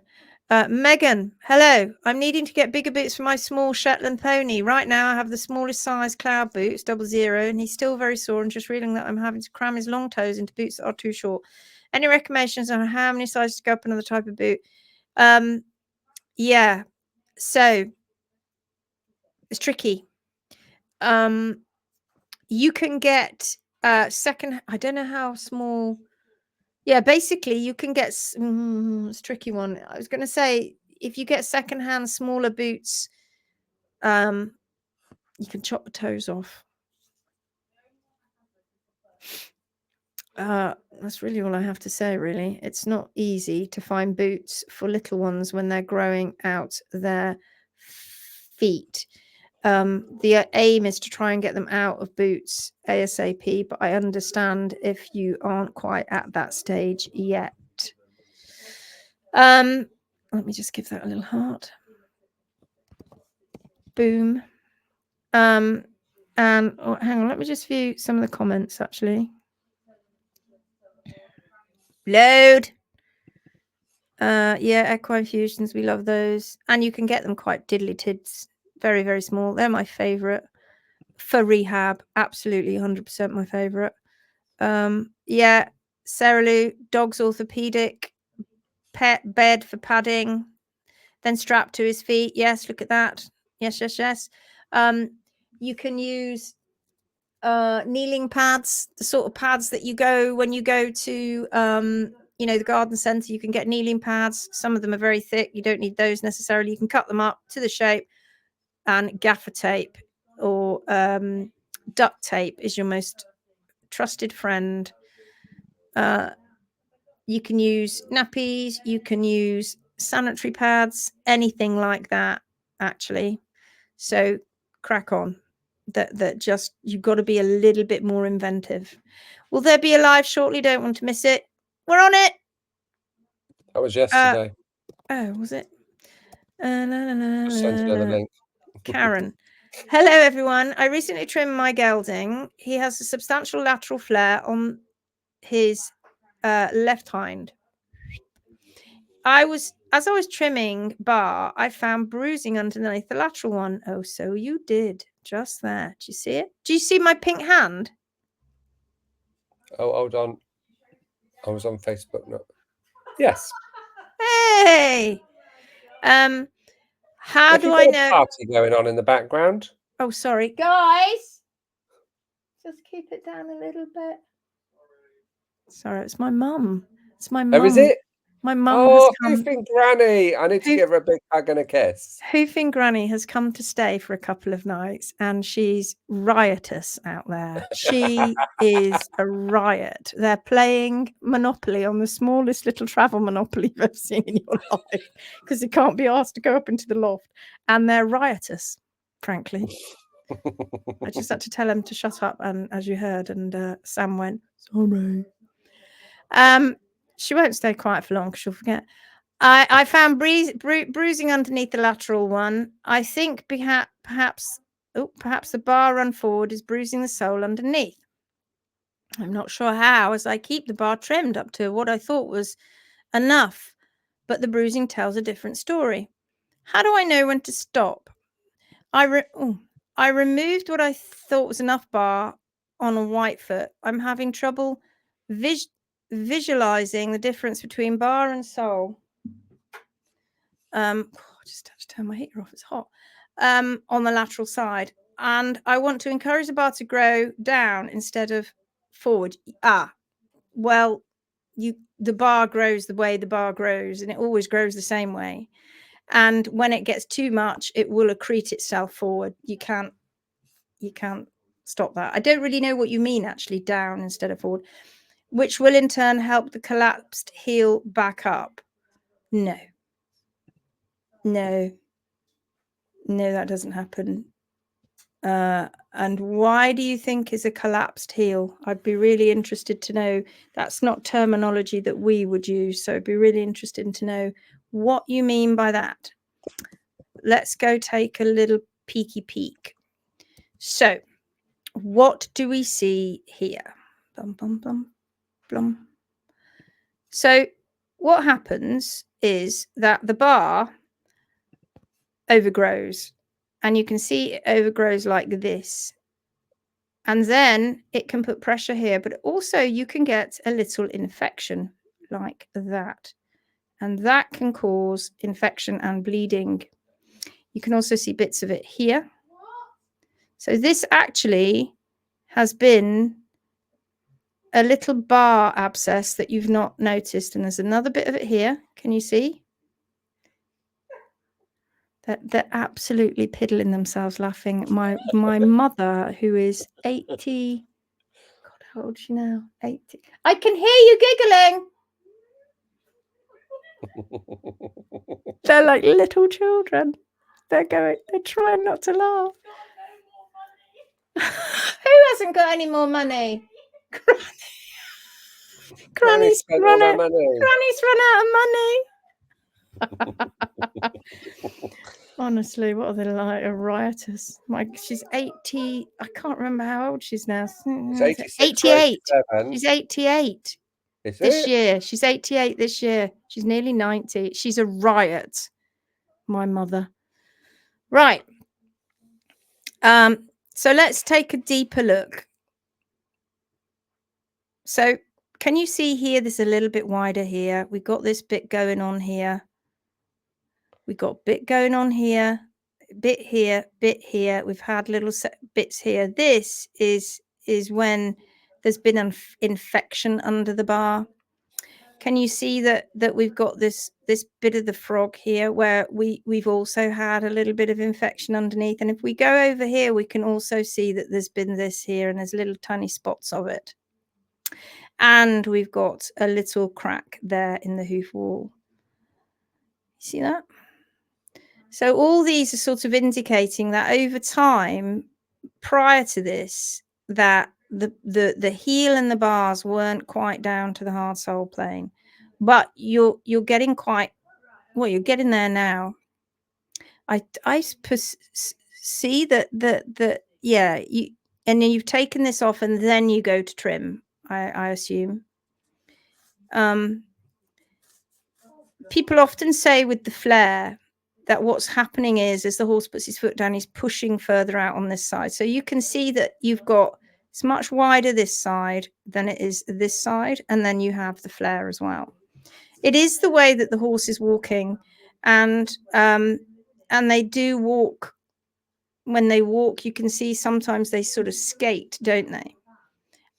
Megan, hello. I'm needing to get bigger boots for my small Shetland pony. Right now, I have the smallest size cloud boots, 00, and he's still very sore and just reading that I'm having to cram his long toes into boots that are too short. Any recommendations on how many sizes to go up another type of boot? Yeah. So it's tricky. You can get second. I don't know how small. Yeah, basically you can get. It's a tricky one. I was going to say if you get secondhand smaller boots, you can chop the toes off. That's really all I have to say. Really, it's not easy to find boots for little ones when they're growing out their feet. The aim is to try and get them out of boots ASAP, but I understand if you aren't quite at that stage yet. Let me just give that a little heart. Boom. And hang on, let me just view some of the comments actually. Load. Yeah, equine fusions, we love those, and you can get them quite diddly tids, very, very small. They're my favorite for rehab. Absolutely 100% my favorite. Yeah, Sarah Lou, dog's orthopedic, pet bed for padding, then strapped to his feet. Yes, look at that. Yes. You can use kneeling pads, the sort of pads that you go when you go to the garden center. You can get kneeling pads. Some of them are very thick. You don't need those necessarily. You can cut them up to the shape, and gaffer tape or duct tape is your most trusted friend. You can use nappies, you can use sanitary pads, anything like that, actually. So crack on. That just, you've got to be a little bit more inventive. Will there be a live shortly? Don't want to miss it. We're on it. That was yesterday. Oh, was it? Send another link. Karen. Hello, everyone. I recently trimmed my gelding. He has a substantial lateral flare on his left hind. As I was trimming bar, I found bruising underneath the lateral one. Oh, so you did. Just there. Do you see it? Do you see my pink hand? Oh, hold on. I was on Facebook. No. Yes. Hey. How do I know? Party going on in the background. Oh, sorry, guys. Just keep it down a little bit. Sorry, it's my mum. It's my mum. Oh, is it? My mum has Oh, come. Hoofing Granny. I need to give her a big hug and a kiss. Hoofing Granny has come to stay for a couple of nights, and she's riotous out there. She is a riot. They're playing Monopoly on the smallest little travel Monopoly you've ever seen in your life, because they can't be asked to go up into the loft, and they're riotous, frankly. I just had to tell him to shut up, and as you heard, and Sam went, sorry. She won't stay quiet for long because she'll forget. I found bruising underneath the lateral one. I think perhaps the bar run forward is bruising the sole underneath. I'm not sure how, as I keep the bar trimmed up to what I thought was enough, but the bruising tells a different story. How do I know when to stop? I removed what I thought was enough bar on a white foot. I'm having trouble visualizing the difference between bar and sole. I just have to turn my heater off, it's hot. On the lateral side, and I want to encourage the bar to grow down instead of forward. Well, the bar grows the way the bar grows, and it always grows the same way. And when it gets too much, it will accrete itself forward. You can't stop that. I don't really know what you mean, actually, down instead of forward, which will in turn help the collapsed heel back up. No, that doesn't happen. And why do you think is a collapsed heel? I'd be really interested to know. That's not terminology that we would use, so I'd be really interested to know what you mean by that. Let's go take a little peeky peek. So what do we see here? Blum, blum, blum, blum. So what happens is that the bar overgrows, and you can see it overgrows like this, and then it can put pressure here, but also you can get a little infection like that, and that can cause infection and bleeding. You can also see bits of it here. So this actually has been a little bar abscess that you've not noticed, and there's another bit of it here. Can you see? They're absolutely piddling themselves laughing. My mother, who is 80, God, how old is she now? 80. I can hear you giggling. They're like little children. They're trying not to laugh. Who hasn't got any more money? Granny's run out of money. Honestly, what are they like? A riotous. She's 80. I can't remember how old she's now. She's 88. She's 88 this year. She's 88 this year. She's nearly 90. She's a riot, my mother. Right. So let's take a deeper look. So can you see here? There's a little bit wider here. We've got this bit going on here. We've got a bit going on here. Bit here, bit here. We've had little bits here. This is when there's been an infection under the bar. Can you see that we've got this bit of the frog here where we've also had a little bit of infection underneath? And if we go over here, we can also see that there's been this here, and there's little tiny spots of it. And we've got a little crack there in the hoof wall. See that? So all these are sort of indicating that over time, prior to this, that the heel and the bars weren't quite down to the hard sole plane, but you're getting quite well. You're getting there now. I see that yeah. And then you've taken this off, and then you go to trim. I assume. People often say with the flare that what's happening is the horse puts his foot down, he's pushing further out on this side. So you can see that you've got, it's much wider this side than it is this side. And then you have the flare as well. It is the way that the horse is walking, and they do walk when they walk, you can see sometimes they sort of skate, don't they?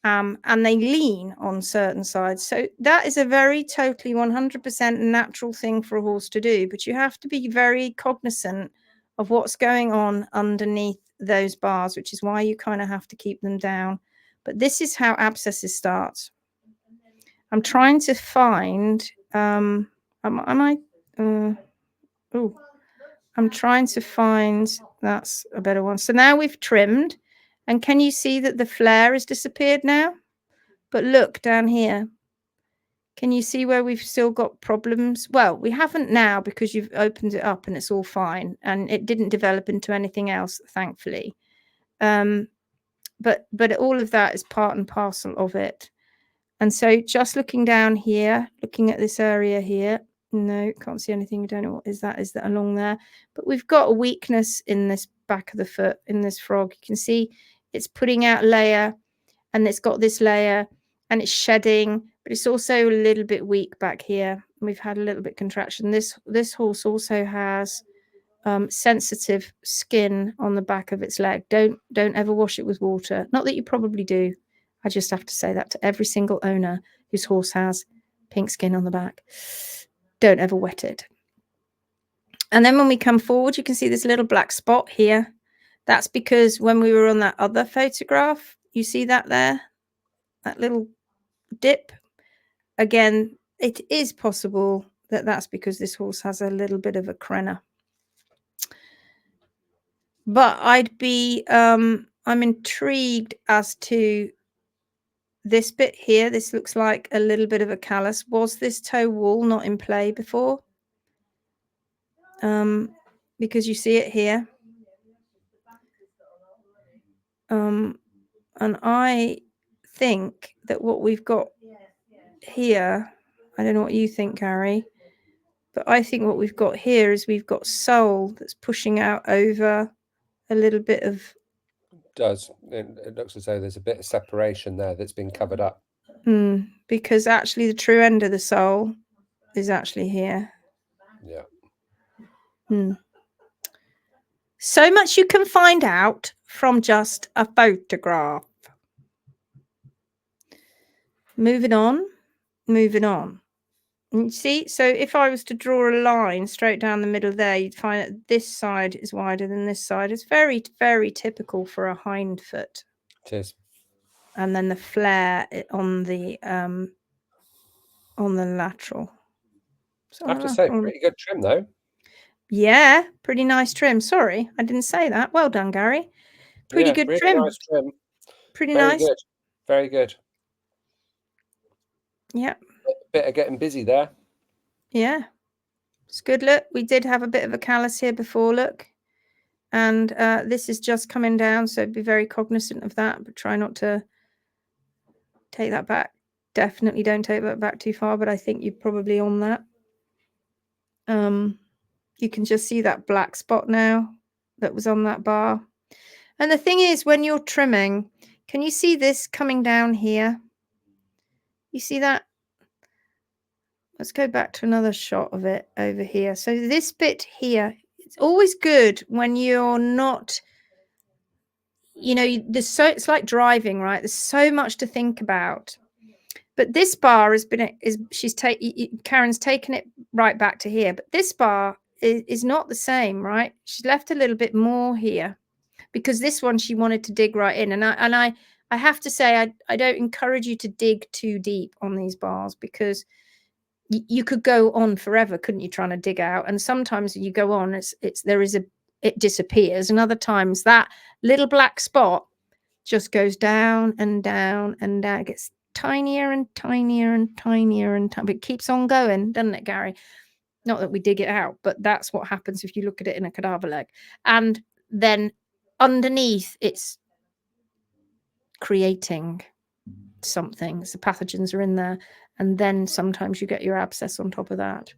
And they lean on certain sides. So that is a very totally 100% natural thing for a horse to do. But you have to be very cognizant of what's going on underneath those bars, which is why you kind of have to keep them down. But this is how abscesses start. I'm trying to find, I'm trying to find, that's a better one. So now we've trimmed, and can you see that the flare has disappeared now? But look down here. Can you see where we've still got problems? Well, we haven't now because you've opened it up and it's all fine, and it didn't develop into anything else, thankfully. But all of that is part and parcel of it. And so just looking down here, looking at this area here, no, can't see anything. I don't know what is that along there. But we've got a weakness in this back of the foot, in this frog. You can see it's putting out layer, and it's got this layer, and it's shedding, but it's also a little bit weak back here. We've had a little bit contraction. This horse also has sensitive skin on the back of its leg. Don't ever wash it with water. Not that you probably do. I just have to say that to every single owner whose horse has pink skin on the back. Don't ever wet it. And then when we come forward, you can see this little black spot here. That's because when we were on that other photograph, you see that there? That little dip. Again, it is possible that that's because this horse has a little bit of a crenna. But I'm intrigued as to this bit here. This looks like a little bit of a callus. Was this toe wall not in play before? Because you see it here. And I think that what we've got here, I don't know what you think, Gary, but I think what we've got here is we've got sole that's pushing out over a little bit of... It looks as though there's a bit of separation there that's been covered up. Because actually the true end of the sole is actually here. Yeah. So much you can find out from just a photograph. Moving on. And you see, so if I was to draw a line straight down the middle there, you'd find that this side is wider than this side. It's very, very typical for a hind foot. It is. And then the flare on the lateral. So I have to say, pretty good trim though. Yeah, pretty nice trim. Sorry, I didn't say that. Well done, Gary. Pretty good really trim. Nice trim. Pretty Very nice. Good. Very good. Yeah. Bit of getting busy there. Yeah. It's good. Look, we did have a bit of a callus here before, look. And this is just coming down, so be very cognizant of that, but try not to take that back. Definitely don't take that back too far, but I think you're probably on that. You can just see that black spot now that was on that bar. And the thing is, when you're trimming, can you see this coming down here? You see that? Let's go back to another shot of it over here. So this bit here, it's always good when you're not, it's like driving, right? There's so much to think about. But this bar Karen's taken it right back to here. But this bar is not the same, right? She's left a little bit more here because this one she wanted to dig right in. And I have to say, I don't encourage you to dig too deep on these bars because you could go on forever, couldn't you, trying to dig out? And sometimes you go on, it disappears, and other times that little black spot just goes down and down and down. It gets tinier and tinier and tinier but it keeps on going, doesn't it, Gary? Not that we dig it out, but that's what happens if you look at it in a cadaver leg. And then underneath, it's creating something. So pathogens are in there. And then sometimes you get your abscess on top of that.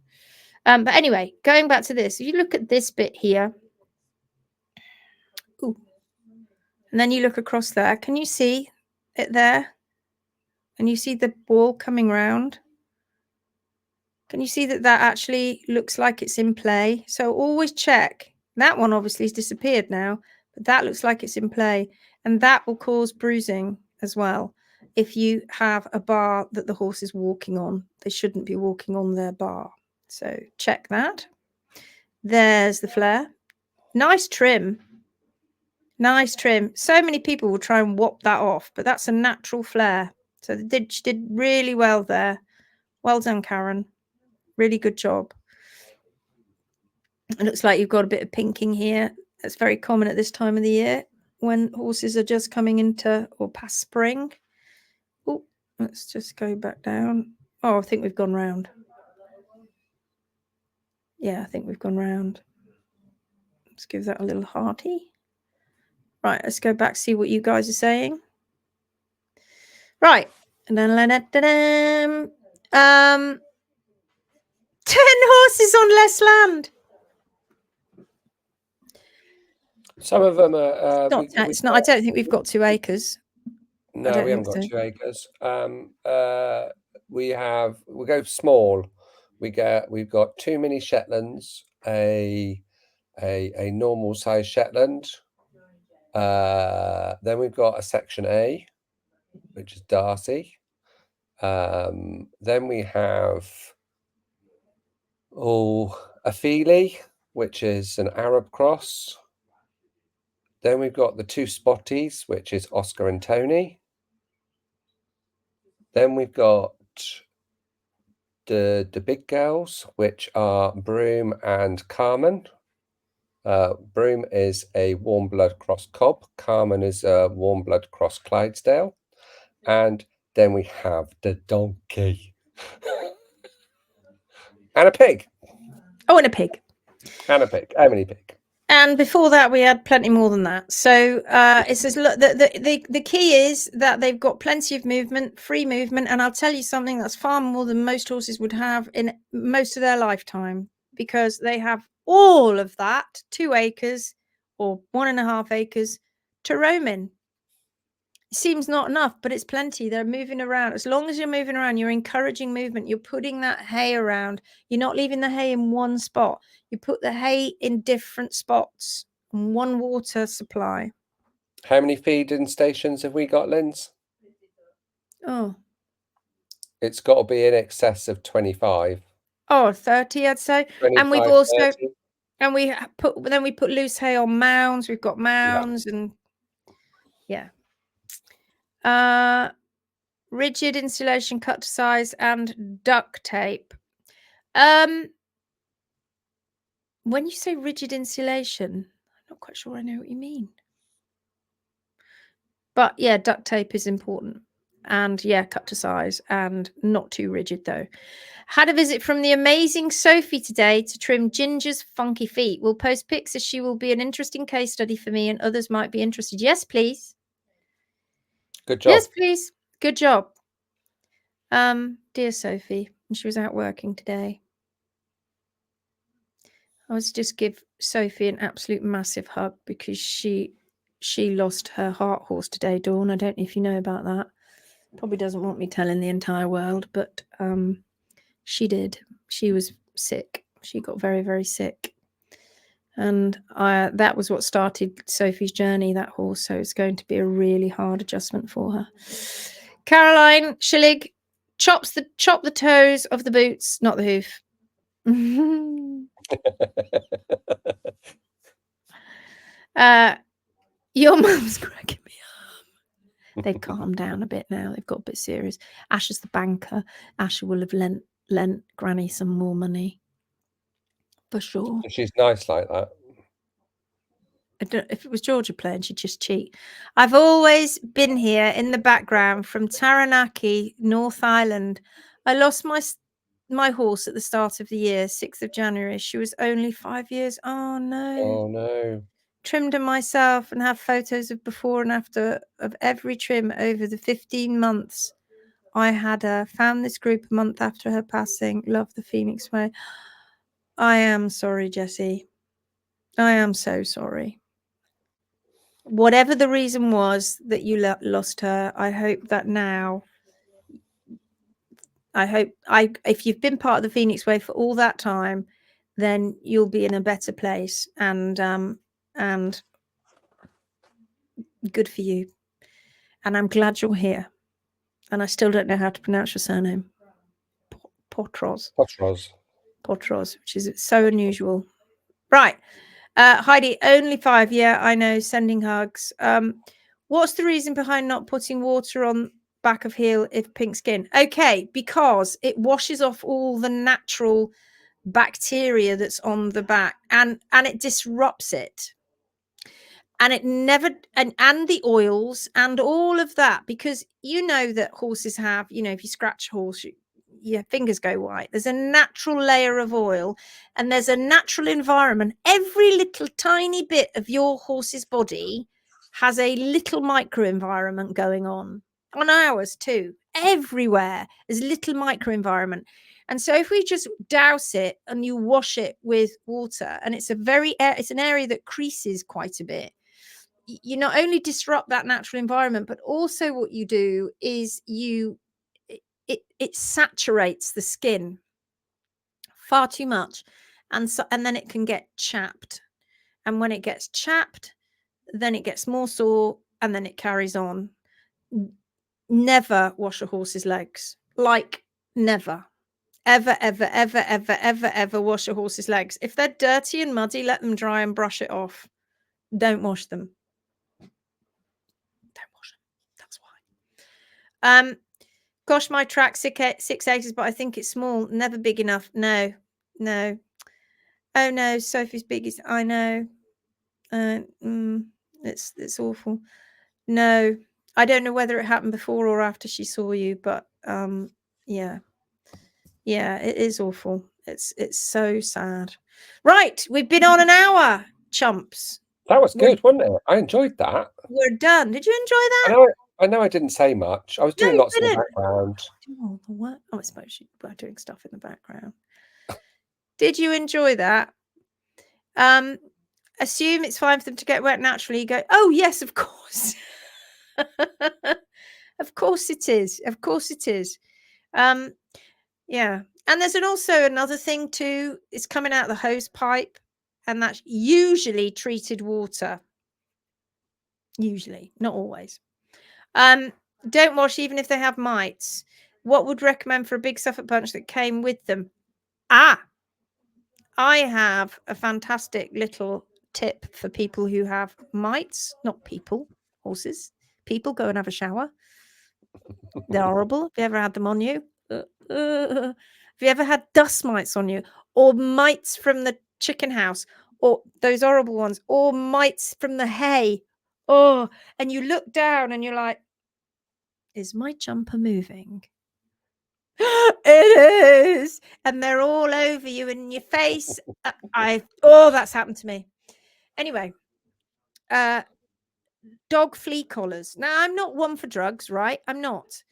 But anyway, going back to this, if you look at this bit here, ooh, and then you look across there, can you see it there? And you see the ball coming round? Can you see that actually looks like it's in play? So always check. That one obviously has disappeared now, But that looks like it's in play, and that will cause bruising as well. If you have a bar that the horse is walking on, they shouldn't be walking on their bar. So check that. There's the flare. Nice trim. Nice trim. So many people will try and whop that off, but that's a natural flare. So she did really well there. Well done, Karen. Really good job. It looks like you've got a bit of pinking here. That's very common at this time of the year when horses are just coming into or past spring. Oh, let's just go back down. Oh, I think we've gone round. Yeah, I think we've gone round. Let's give that a little hearty. Right, let's go back, see what you guys are saying. Right. 10 horses on less land. Some of them are. It's not. I don't think we've got 2 acres. No, we haven't got 2 acres. We go small. We've got 2 mini Shetlands, a normal size Shetland. Then we've got a section A, which is Darcy. Then we have a Feely, which is an Arab cross. Then we've got the 2 Spotties, which is Oscar and Tony. Then we've got the big girls, which are Broom and Carmen. Broom is a warm blood cross Cobb. Carmen is a warm blood cross Clydesdale. And then we have the donkey. And a pig. Oh, and a pig. And a pig. How many pig? And before that, we had plenty more than that. So it says, look, the key is that they've got plenty of movement, free movement. And I'll tell you something, that's far more than most horses would have in most of their lifetime, because they have all of that, 2 acres or 1.5 acres to roam in. It seems not enough, but it's plenty. They're moving around. As long as you're moving around, you're encouraging movement. You're putting that hay around. You're not leaving the hay in one spot. You put the hay in different spots and one water supply. How many feeding stations have we got, Linz? Oh. It's got to be in excess of 25. Oh, 30, I'd say. 25, and we've also 30. And we put loose hay on mounds. We've got mounds, and yeah. Rigid insulation, cut to size, and duct tape. When you say rigid insulation, I'm not quite sure I know what you mean. But yeah, duct tape is important. And yeah, cut to size and not too rigid though. Had a visit from the amazing Sophie today to trim Ginger's funky feet. We'll post pics as she will be an interesting case study for me and others might be interested. Yes, please. Good job. Yes, please. Good job. Dear Sophie, she was out working today. I was just give Sophie an absolute massive hug because she lost her heart horse today, Dawn. I don't know if you know about that. Probably doesn't want me telling the entire world, but she did. She was sick. She got very, very sick. And that was what started Sophie's journey, that horse. So it's going to be a really hard adjustment for her. Caroline Schillig, chop the toes of the boots, not the hoof. Your mum's cracking me up. They've calmed down a bit now. They've got a bit serious. Ash is the banker. Ash will have lent Granny some more money. For sure. She's nice like that. I don't, if it was Georgia playing, she'd just cheat. I've always been here in the background from Taranaki, North Island. I lost my horse at the start of the year, 6th of January. She was only 5 years. Oh, no. Oh, no. Trimmed her myself and have photos of before and after of every trim over the 15 months I had her. Found this group a month after her passing. Love the Phoenix Way. I am sorry, Jessie. I am so sorry. Whatever the reason was that you lost her, I hope that now, if you've been part of the Phoenix Way for all that time, then you'll be in a better place. And Good for you. And I'm glad you're here. And I still don't know how to pronounce your surname. Potros. Potros. Potros, which is so unusual. Right. Heidi, only 5. Yeah, I know. Sending hugs. What's the reason behind not putting water on back of heel if pink skin? Okay, because it washes off all the natural bacteria that's on the back, and it disrupts it. And it never, and the oils and all of that, because you know that horses have, you know, if you scratch a horse, your fingers go white. There's a natural layer of oil and there's a natural environment. Every little tiny bit of your horse's body has a little microenvironment going on ours too. Everywhere is little microenvironment. And so if we just douse it and you wash it with water, and it's an area that creases quite a bit, you not only disrupt that natural environment, but also what you do is it saturates the skin far too much, and then it can get chapped, and when it gets chapped, then it gets more sore, and then it carries on. Never wash a horse's legs, like never, ever, ever, ever, ever, ever, ever wash a horse's legs. If they're dirty and muddy, let them dry and brush it off. Don't wash them. That's why. Gosh, my track 680s, but I think it's small. Never big enough. No. Oh no, Sophie's biggies. I know. It's awful. No, I don't know whether it happened before or after she saw you, but yeah, it is awful. It's so sad. Right, we've been on an hour, chumps. That was good, wasn't it? I enjoyed that. We're done. Did you enjoy that? I know I didn't say much. I was doing lots in the background. Oh, what? Oh, I suppose you were doing stuff in the background. Did you enjoy that? Assume it's fine for them to get wet naturally. You go, oh yes, of course. Of course it is. Of course it is. Yeah. And there's also another thing too. It's coming out the hose pipe, and that's usually treated water. Usually, not always. Don't wash even if they have mites. What would recommend for a big Suffolk punch that came with them? I have a fantastic little tip for people who have mites. Not people, horses. People, go and have a shower. They're horrible. Have you ever had them on you? Have you ever had dust mites on you, or mites from the chicken house, or those horrible ones, or mites from the hay? Oh, and you look down and you're like, is my jumper moving? It is. And they're all over you and in your face. That's happened to me. Anyway, dog flea collars. Now, I'm not one for drugs, right? I'm not.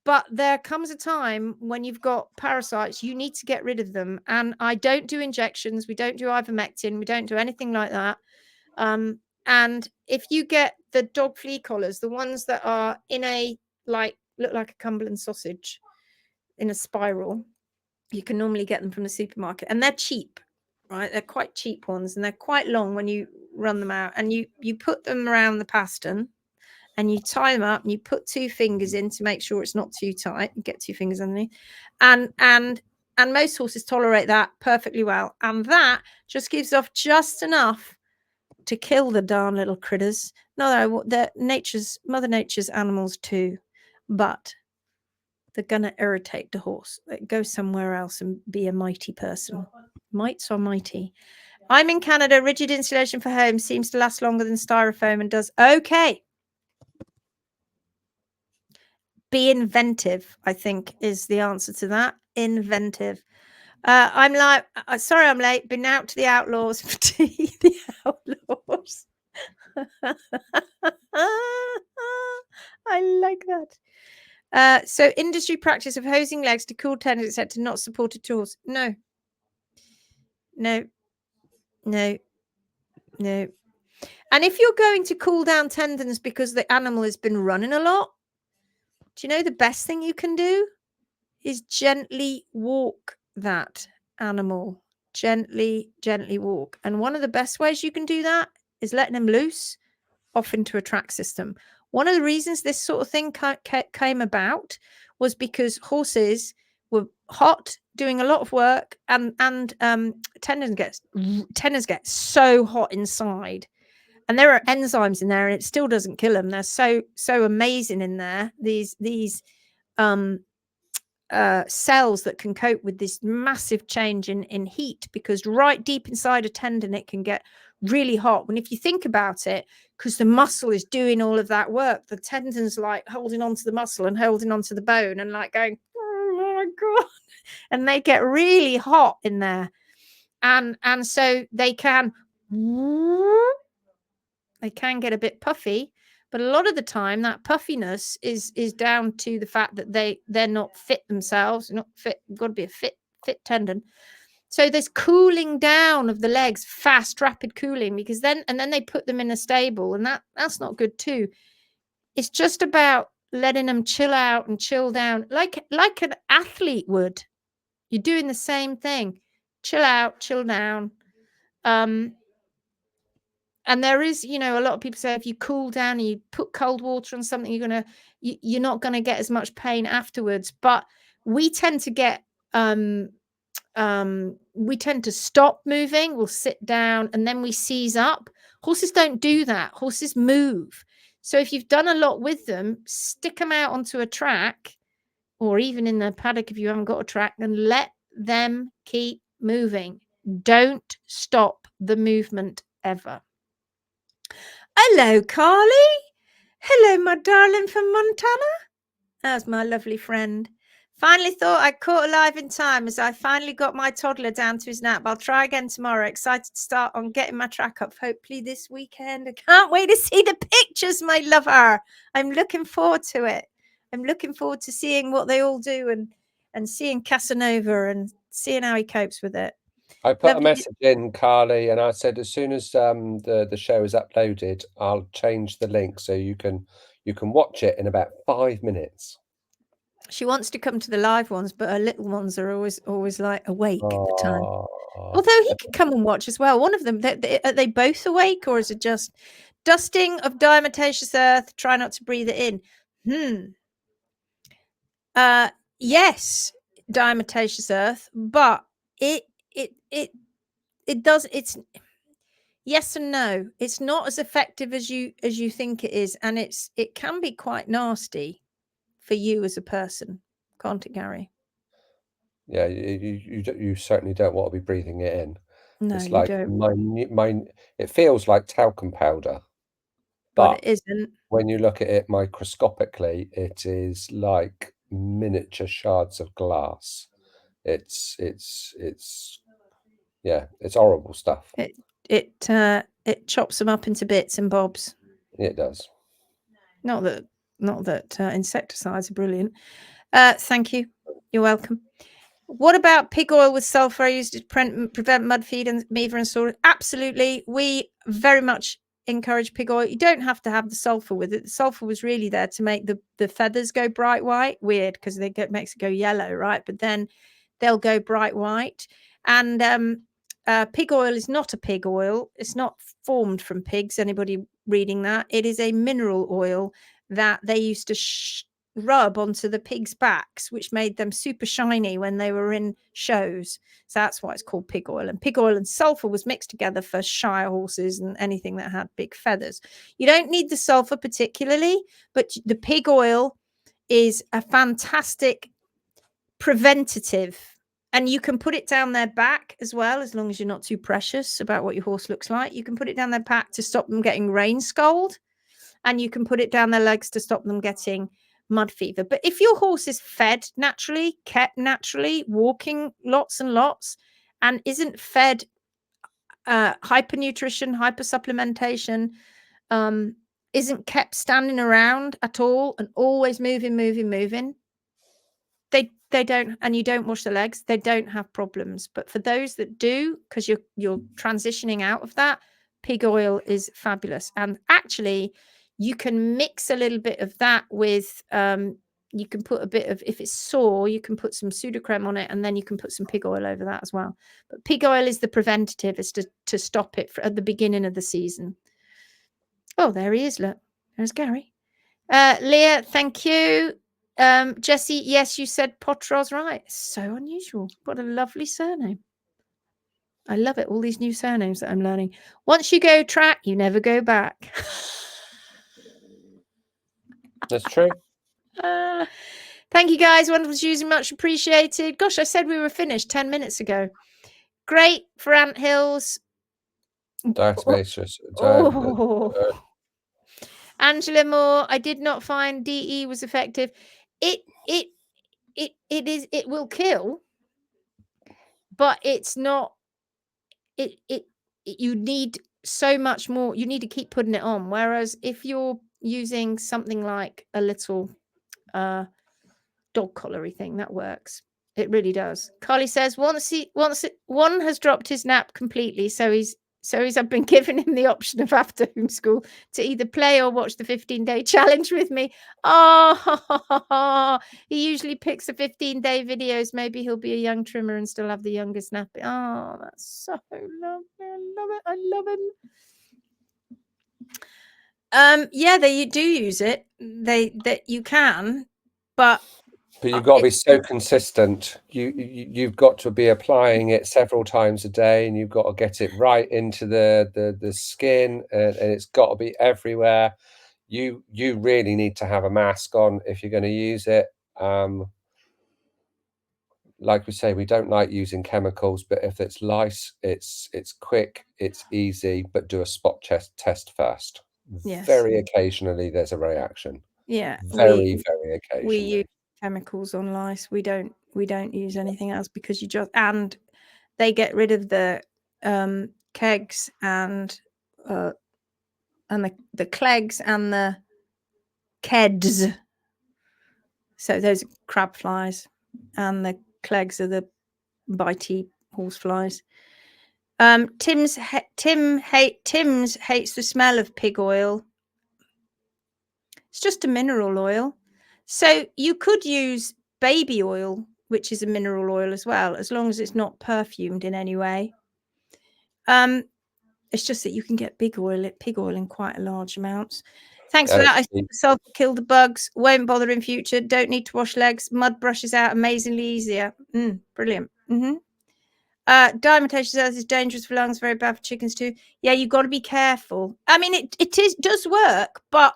But there comes a time when you've got parasites, you need to get rid of them. And I don't do injections. We don't do ivermectin. We don't do anything like that. And if you get the dog flea collars, the ones that are in look like a Cumberland sausage in a spiral, you can normally get them from the supermarket, and they're cheap, right? They're quite cheap ones, and they're quite long when you run them out, and you put them around the pastern, and you tie them up, and you put 2 fingers in to make sure it's not too tight, and get 2 fingers underneath, and most horses tolerate that perfectly well, and that just gives off just enough to kill the darn little critters. No, they're Mother Nature's animals too, but they're gonna irritate the horse. Go somewhere else and be a mighty person. Mites are mighty. I'm in Canada. Rigid insulation for home seems to last longer than styrofoam and does okay. Be inventive, I think, is the answer to that. Inventive. I'm like, sorry I'm late. Been out to the Outlaws for tea. The Outlaws. I like that. So industry practice of hosing legs to cool tendons, etc., not supported tools. No. And if you're going to cool down tendons because the animal has been running a lot, do you know the best thing you can do is gently walk that animal. Gently walk. And one of the best ways you can do that is letting them loose off into a track system. One of the reasons this sort of thing came about was because horses were hot, doing a lot of work, and tendons get so hot inside, and there are enzymes in there, and it still doesn't kill them. They're so amazing in there. These cells that can cope with this massive change in heat, because right deep inside a tendon it can get really hot. When if you think about it, because the muscle is doing all of that work, the tendon's like holding onto the muscle and holding onto the bone and like going, oh my god, and they get really hot in there, and so they can get a bit puffy. But a lot of the time that puffiness is down to the fact that they're not fit themselves, not fit. Got to be a fit tendon. So there's cooling down of the legs, fast, rapid cooling, because then they put them in a stable, and that's not good too. It's just about letting them chill out and chill down, like an athlete would. You're doing the same thing. Chill out, chill down. And there is, a lot of people say if you cool down and you put cold water on something, you're not going to get as much pain afterwards. But we tend to get, we tend to stop moving. We'll sit down and then we seize up. Horses don't do that. Horses move. So if you've done a lot with them, stick them out onto a track, or even in the paddock if you haven't got a track, and let them keep moving. Don't stop the movement ever. Hello, Carly. Hello, my darling from Montana. That's my lovely friend. Finally thought I caught alive in time as I finally got my toddler down to his nap. I'll try again tomorrow. Excited to start on getting my track up, hopefully this weekend. I can't wait to see the pictures, my lover. I'm looking forward to it. I'm looking forward to seeing what they all do and seeing Casanova and seeing how he copes with it. I put a message in, Carly, and I said as soon as the show is uploaded, I'll change the link so you can watch it in about 5 minutes. She wants to come to the live ones, but her little ones are always like awake at the time. Although he can come and watch as well. One of them, are they both awake, or is it just dusting of diatomaceous earth? Try not to breathe it in. Yes, diatomaceous earth, but it does. It's yes and no. It's not as effective as you think it is, and it can be quite nasty for you as a person, can't it, Gary? Yeah, you certainly don't want to be breathing it in. No, It's you like don't. it feels like talcum powder, But it isn't. when you look at it microscopically, it is like miniature shards of glass. It's yeah, it's horrible stuff. It chops them up into bits and bobs. It does. Not that insecticides are brilliant. Thank you. You're welcome. What about pig oil with sulfur used to prevent mud feed and beaver and sore? Absolutely. We very much encourage pig oil. You don't have to have the sulfur with it. The sulfur was really there to make the feathers go bright white. Weird, because makes it go yellow, right? But then they'll go bright white. And pig oil is not a pig oil. It's not formed from pigs. Anybody reading that? It is a mineral oil that they used to rub onto the pigs' backs, which made them super shiny when they were in shows. So that's why it's called pig oil. And pig oil and sulfur was mixed together for shire horses and anything that had big feathers. You don't need the sulfur particularly, but the pig oil is a fantastic preventative. And you can put it down their back as well, as long as you're not too precious about what your horse looks like. You can put it down their back to stop them getting rain scald. And you can put it down their legs to stop them getting mud fever. But if your horse is fed naturally, kept naturally, walking lots and lots, and isn't fed hypernutrition, hypersupplementation, isn't kept standing around at all and always moving, they don't, and you don't wash the legs, they don't have problems. But for those that do, because you're transitioning out of that, pig oil is fabulous. And actually, you can mix a little bit of that with, you can put a bit of, if it's sore, you can put some pseudocreme on it, and then you can put some pig oil over that as well. But pig oil is the preventative, is to stop it at the beginning of the season. Oh, there he is. Look, there's Gary. Leah, thank you. Jessie, yes, you said Potter's right. It's so unusual. What a lovely surname. I love it. All these new surnames that I'm learning. Once you go track, you never go back. That's true. Thank you, guys. Wonderful using, much appreciated. Gosh, I said we were finished 10 minutes ago. Great for anthills. Diatomaceous. Oh. Angela Moore, I did not find DE was effective. It will kill, but it's not. You need so much more. You need to keep putting it on. Whereas if you're using something like a little dog collary thing, that works. It really does. Carly says one has dropped his nap completely, so I've been giving him the option of after homeschool to either play or watch the 15-day challenge with me. Oh, he usually picks the 15-day videos. Maybe he'll be a young trimmer and still have the youngest nap. Oh, that's so lovely. I love it. I love him. Yeah, they do use it. That you can, but you've got to be so consistent. You've got to be applying it several times a day, and you've got to get it right into the skin, and it's got to be everywhere. You really need to have a mask on if you're going to use it. Like we say, we don't like using chemicals, but if it's lice, it's quick, it's easy, but do a spot test first. Yes. Very occasionally there's a reaction. Yeah, very occasionally. We use chemicals on lice. We don't use anything else because and they get rid of the kegs and the clegs and the keds. So those are crab flies, and the clegs are the bitey horse flies. Tim's hates the smell of pig oil. It's just a mineral oil. So you could use baby oil, which is a mineral oil as well, as long as it's not perfumed in any way. It's just that you can get pig oil in quite large amounts. Thanks for that. I myself kill the bugs. Won't bother in future. Don't need to wash legs. Mud brushes out amazingly easier. Brilliant. Diamontation says it's dangerous for lungs, very bad for chickens too. Yeah, you've got to be careful. I mean, it does work, but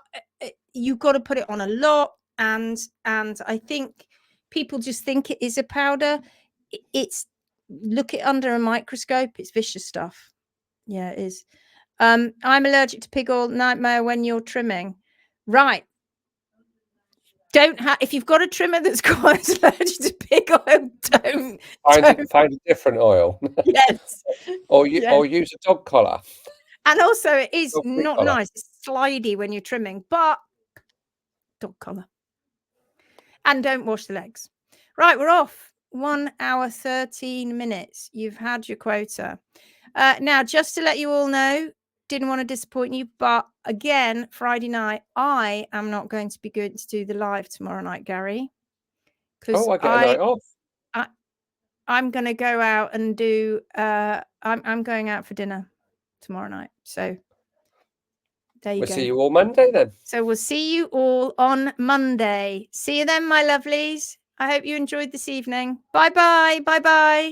you've got to put it on a lot. And I think people just think it is a powder. It's look it under a microscope. It's vicious stuff. Yeah, it is. I'm allergic to pig oil. Nightmare when you're trimming. Right. If you've got a trimmer that's quite allergic to pig oil, don't find a different oil. Yes. or use a dog collar. And also it is not nice. It's slidey when you're trimming, but dog collar. And don't wash the legs. Right, we're off. 1 hour 13 minutes. You've had your quota. Now, just to let you all know, didn't want to disappoint you, but again, Friday night, I am not going to be good to do the live tomorrow night, Gary. Oh, I get a night off. I'm going to go out and do. I'm going out for dinner tomorrow night. So there you go. We'll see you all Monday then. So we'll see you all on Monday. See you then, my lovelies. I hope you enjoyed this evening. Bye bye. Bye bye.